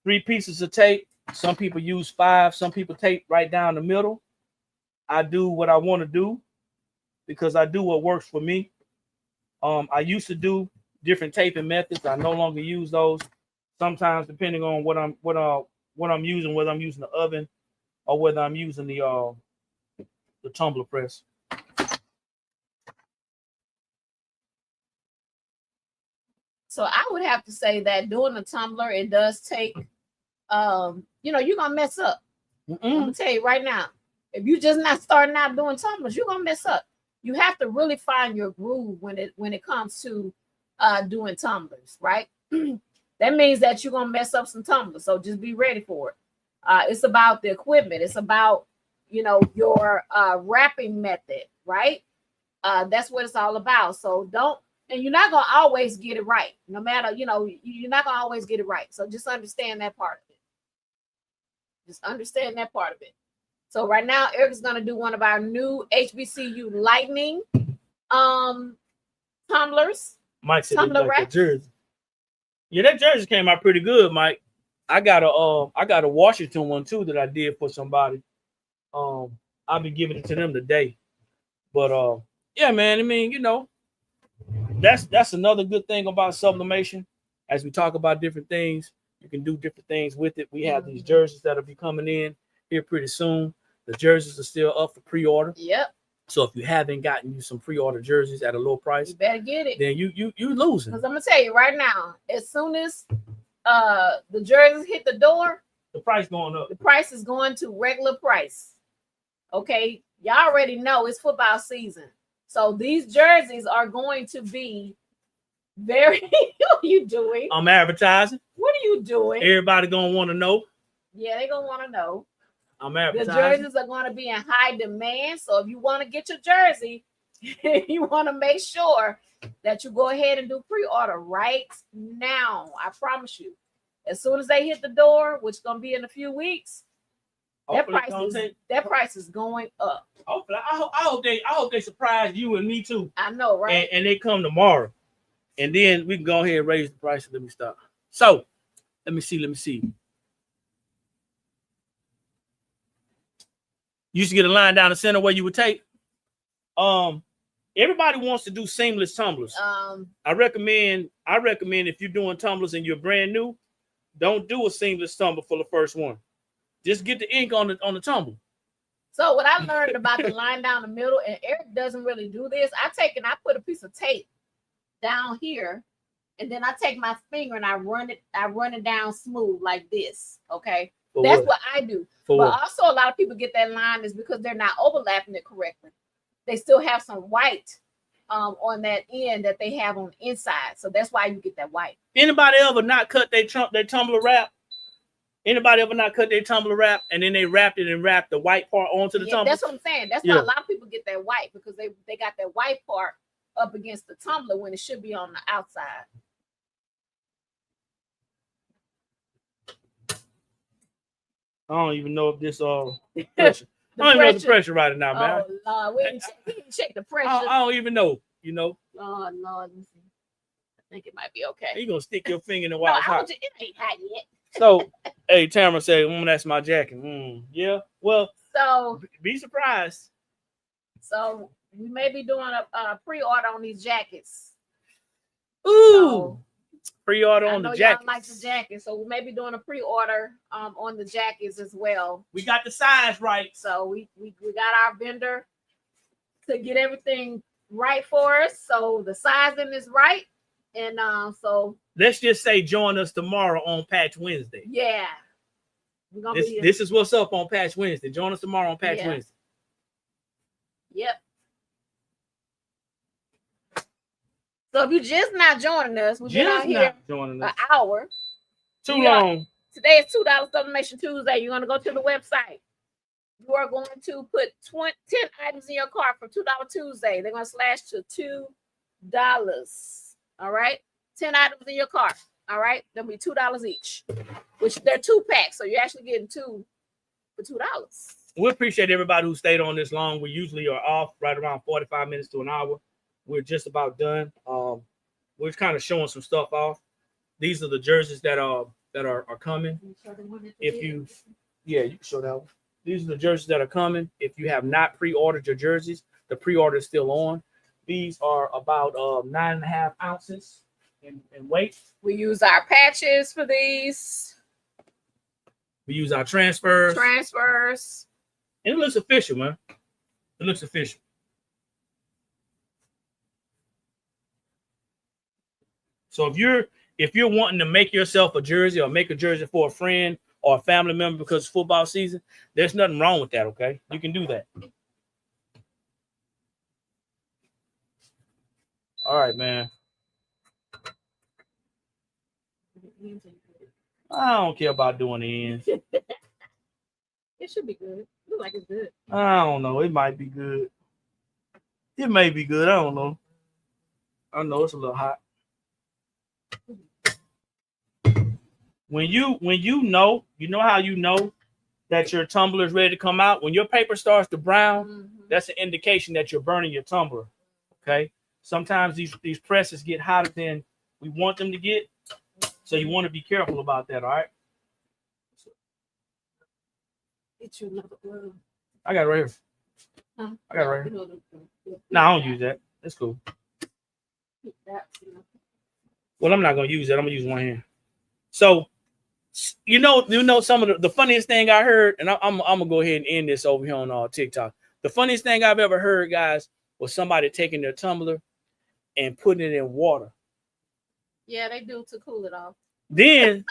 3 pieces of tape. Some people use 5. Some people tape right down the middle. I do what I want to do because I do what works for me. I used to do different taping methods. I no longer use those. Sometimes, depending on what I'm using, whether I'm using the oven or whether I'm using the tumbler press. So I would have to say that doing a tumbler, it does take, you're gonna mess up. I'm gonna tell you right now, if you're just not starting out doing tumblers, you're gonna mess up. You have to really find your groove when it comes to doing tumblers, right? That means that you're gonna mess up some tumblers. So just be ready for it. It's about the equipment. It's about your wrapping method, right? That's what it's all about. So and you're not gonna always get it right. No matter, you're not gonna always get it right. So just understand that part of it. Just understand that part of it. So right now, Eric is gonna do one of our new HBCU Lightning tumblers. Mike said tumbler like that jersey. Yeah, that jersey came out pretty good, Mike. I got a Washington one too that I did for somebody. I'll be giving it to them today. But yeah, man. I mean, that's another good thing about sublimation. As we talk about different things, you can do different things with it. We have these jerseys that'll be coming in here pretty soon. The jerseys are still up for pre-order. Yep. So if you haven't gotten you some pre-order jerseys at a low price, you better get it. Then you losing. Because I'm gonna tell you right now, as soon as the jerseys hit the door, the price going up. The price is going to regular price. Okay, y'all already know it's football season, so these jerseys are going to be very. What are you doing? I'm advertising. What are you doing? Everybody gonna want to know. Yeah, they're gonna want to know. I'm advertising. The jerseys are going to be in high demand, so if you want to get your jersey, you want to make sure that you go ahead and do pre-order right now. I promise you. As soon as they hit the door, which is gonna be in a few weeks, that price is going up. Hopefully, I hope they surprise you and me too. I know, right? And they come tomorrow, and then we can go ahead and raise the price. Let me stop. So, let me see. You used to get a line down the center where you would tape. Everybody wants to do seamless tumblers. I recommend if you're doing tumblers and you're brand new, don't do a seamless tumbler for the first one. Just get the ink on the tumble. So what I learned about the line down the middle, and Eric doesn't really do this, I put a piece of tape down here, and then I take my finger and I run it down smooth like this. Okay. That's what I do. But also a lot of people get that line is because they're not overlapping it correctly. They still have some white on that end that they have on the inside. So that's why you get that white. Anybody ever not cut their tumbler wrap? Anybody ever not cut their tumbler wrap and then they wrapped it and wrapped the white part onto the tumbler? That's what I'm saying. That's why a lot of people get that white, because they got that white part up against the tumbler when it should be on the outside. I don't even know if this pressure. I don't even know the pressure right now, man. Oh Lord, we didn't check the pressure. I don't even know. Lord, I think it might be okay. You gonna stick your finger in the while it's hot? It ain't hot yet. So, hey, Tamara said, that's my jacket. Yeah. Well, so be surprised. So we may be doing a pre-order on these jackets. Ooh. Pre-order on the jackets. Y'all like the jackets, so we may be doing a pre-order on the jackets as well. We got the size right. So we got our vendor to get everything right for us. So the sizing is right. And so let's just say join us tomorrow on Patch Wednesday. Yeah. We're gonna be This is what's up on Patch Wednesday. Join us tomorrow on Patch Wednesday. Yep. So if you're just not joining us, we've been out here an hour. Too long. Today is $2 Sublimation Tuesday. You're going to go to the website. You are going to put 10 items in your cart for $2 Tuesday. They're going to slash to $2. All right? 10 items in your cart. All right? They'll be $2 each, which they're 2 packs. So you're actually getting 2 for $2. We appreciate everybody who stayed on this long. We usually are off right around 45 minutes to an hour. We're just about done. We're kind of showing some stuff off. These are the jerseys that are coming. If you can show that one. These are the jerseys that are coming. If you have not pre-ordered your jerseys, the pre-order is still on. These are about 9.5 ounces in weight. We use our patches for these. We use our transfers. And it looks official, man. It looks official. So if you're wanting to make yourself a jersey or make a jersey for a friend or a family member because it's football season, there's nothing wrong with that, okay? You can do that. All right, man. I don't care about doing the ends. It should be good. Look like it's good. I don't know. It might be good. It may be good. I don't know. I know it's a little hot. When you know how you know that your tumbler is ready to come out. When your paper starts to brown, that's an indication that you're burning your tumbler. Okay. Sometimes these presses get hotter than we want them to get, so you want to be careful about that. All right. Get you another glove. I got it right here. Huh? I got it right here. No, I don't use that. That's cool. Well, I'm not gonna use that. I'm gonna use one hand. So, you know, some of the funniest thing I heard, and I'm gonna go ahead and end this over here on TikTok. The funniest thing I've ever heard, guys, was somebody taking their tumbler and putting it in water. Yeah, they do to cool it off. Then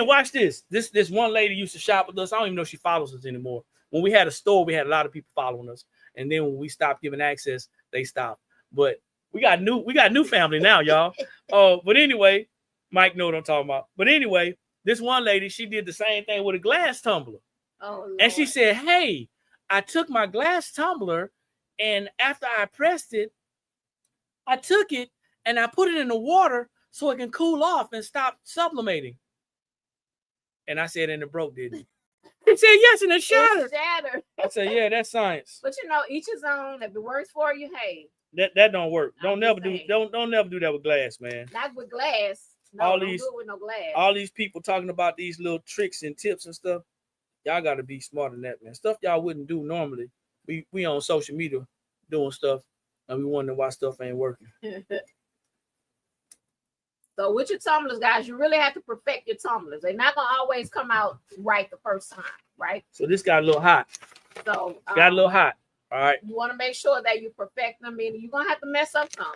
watch this. This one lady used to shop with us. I don't even know if she follows us anymore. When we had a store, we had a lot of people following us, and then when we stopped giving access, they stopped. But we got new family now, y'all. But anyway, Mike know what I'm talking about. But anyway, this one lady, she did the same thing with a glass tumbler. Oh, Lord. And she said, "Hey, I took my glass tumbler, and after I pressed it, I took it and I put it in the water so it can cool off and stop sublimating." And I said, "And it broke, didn't it?" He said, "Yes, and it shattered." I said, "Yeah, that's science." But you know, each his own. If it works for you, hey. That don't work. Don't never do that with glass, man. Not with glass. No, don't do it with no glass. All these people talking about these little tricks and tips and stuff. Y'all got to be smarter than that, man. Stuff y'all wouldn't do normally. We on social media doing stuff, and we wondering why stuff ain't working. So with your tumblers, guys, you really have to perfect your tumblers. They're not gonna always come out right the first time, right? So this got a little hot. So got a little hot. All right. You want to make sure that you perfect them, and you're gonna have to mess up some.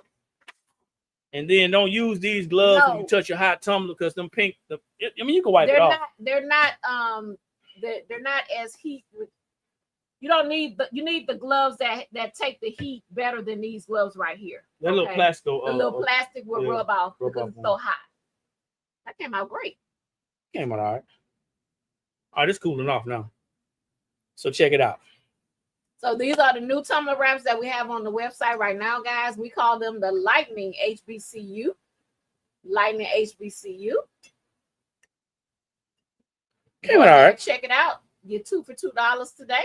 And then don't use these gloves when you touch your hot tumbler, because them pink. You can wipe it off. They're not as heat. You need the gloves that take the heat better than these gloves right here. That little plastic. The little plastic will rub off because it's so hot. That came out great. Came out all right. All right, it's cooling off now. So check it out. So these are the new tumbler wraps that we have on the website right now, guys. We call them the Lightning HBCU. Lightning HBCU. Came out all right. Check it out. Get 2 for $2 today.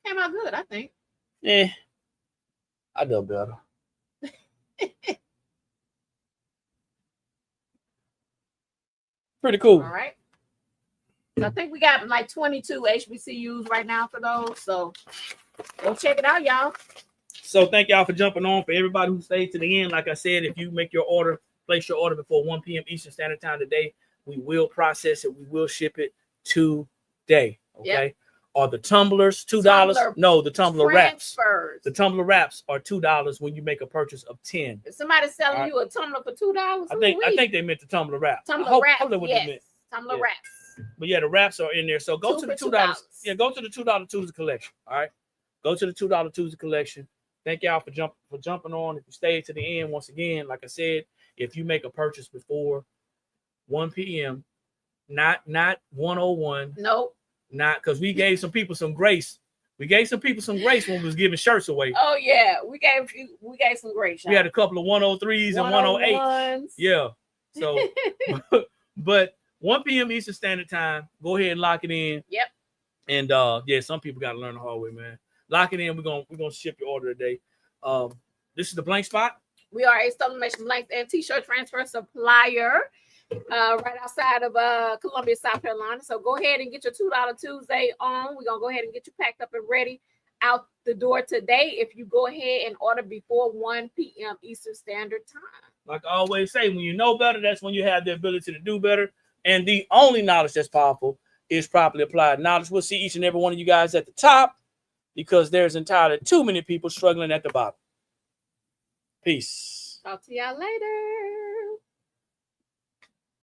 Came out good, I think. Yeah. I do better. Pretty cool. All right. So I think we got like 22 HBCUs right now for those. So go check it out, y'all. So thank y'all for jumping on. For everybody who stayed to the end, like I said, if you make your order, place your order before 1 p.m. Eastern Standard Time today, we will process it. We will ship it today. Okay. Yep. or the tumblers, $2. Tumbler No, the tumbler wraps. Tranfers. The tumbler wraps are $2 when you make a purchase of 10. If somebody's selling All you a tumbler for $2, I think they meant the tumbler wrap. tumbler wraps. What they meant. Tumbler Yeah. wraps. But yeah, the wraps are in there. So go to the $2. Yeah, go to the $2 Tuesday collection. All right. Go to the $2 Tuesday collection. Thank y'all for jumping on. If you stay to the end, once again, like I said, if you make a purchase before 1 p.m., not 101. Nope. Not because we gave some people some grace. We gave some people some grace when we was giving shirts away. Oh yeah, we gave some grace. We had a couple of 103s and 108s. Yeah. So, but 1 p.m. Eastern Standard Time. Go ahead and lock it in. Yep. And yeah, some people got to learn the hard way, man. Lock it in. We're gonna ship your order today. This is the Blank Spot. We are a sublimation blanks and t-shirt transfer supplier. Right outside of Columbia, South Carolina. So go ahead and get your $2 Tuesday on. We're gonna go ahead and get you packed up and ready out the door today if you go ahead and order before 1 p.m. Eastern Standard Time. Like I always say, when you know better, that's when you have the ability to do better. And the only knowledge that's powerful is properly applied knowledge. We'll see each and every one of you guys at the top because there's entirely too many people struggling at the bottom. Peace. Talk to y'all later.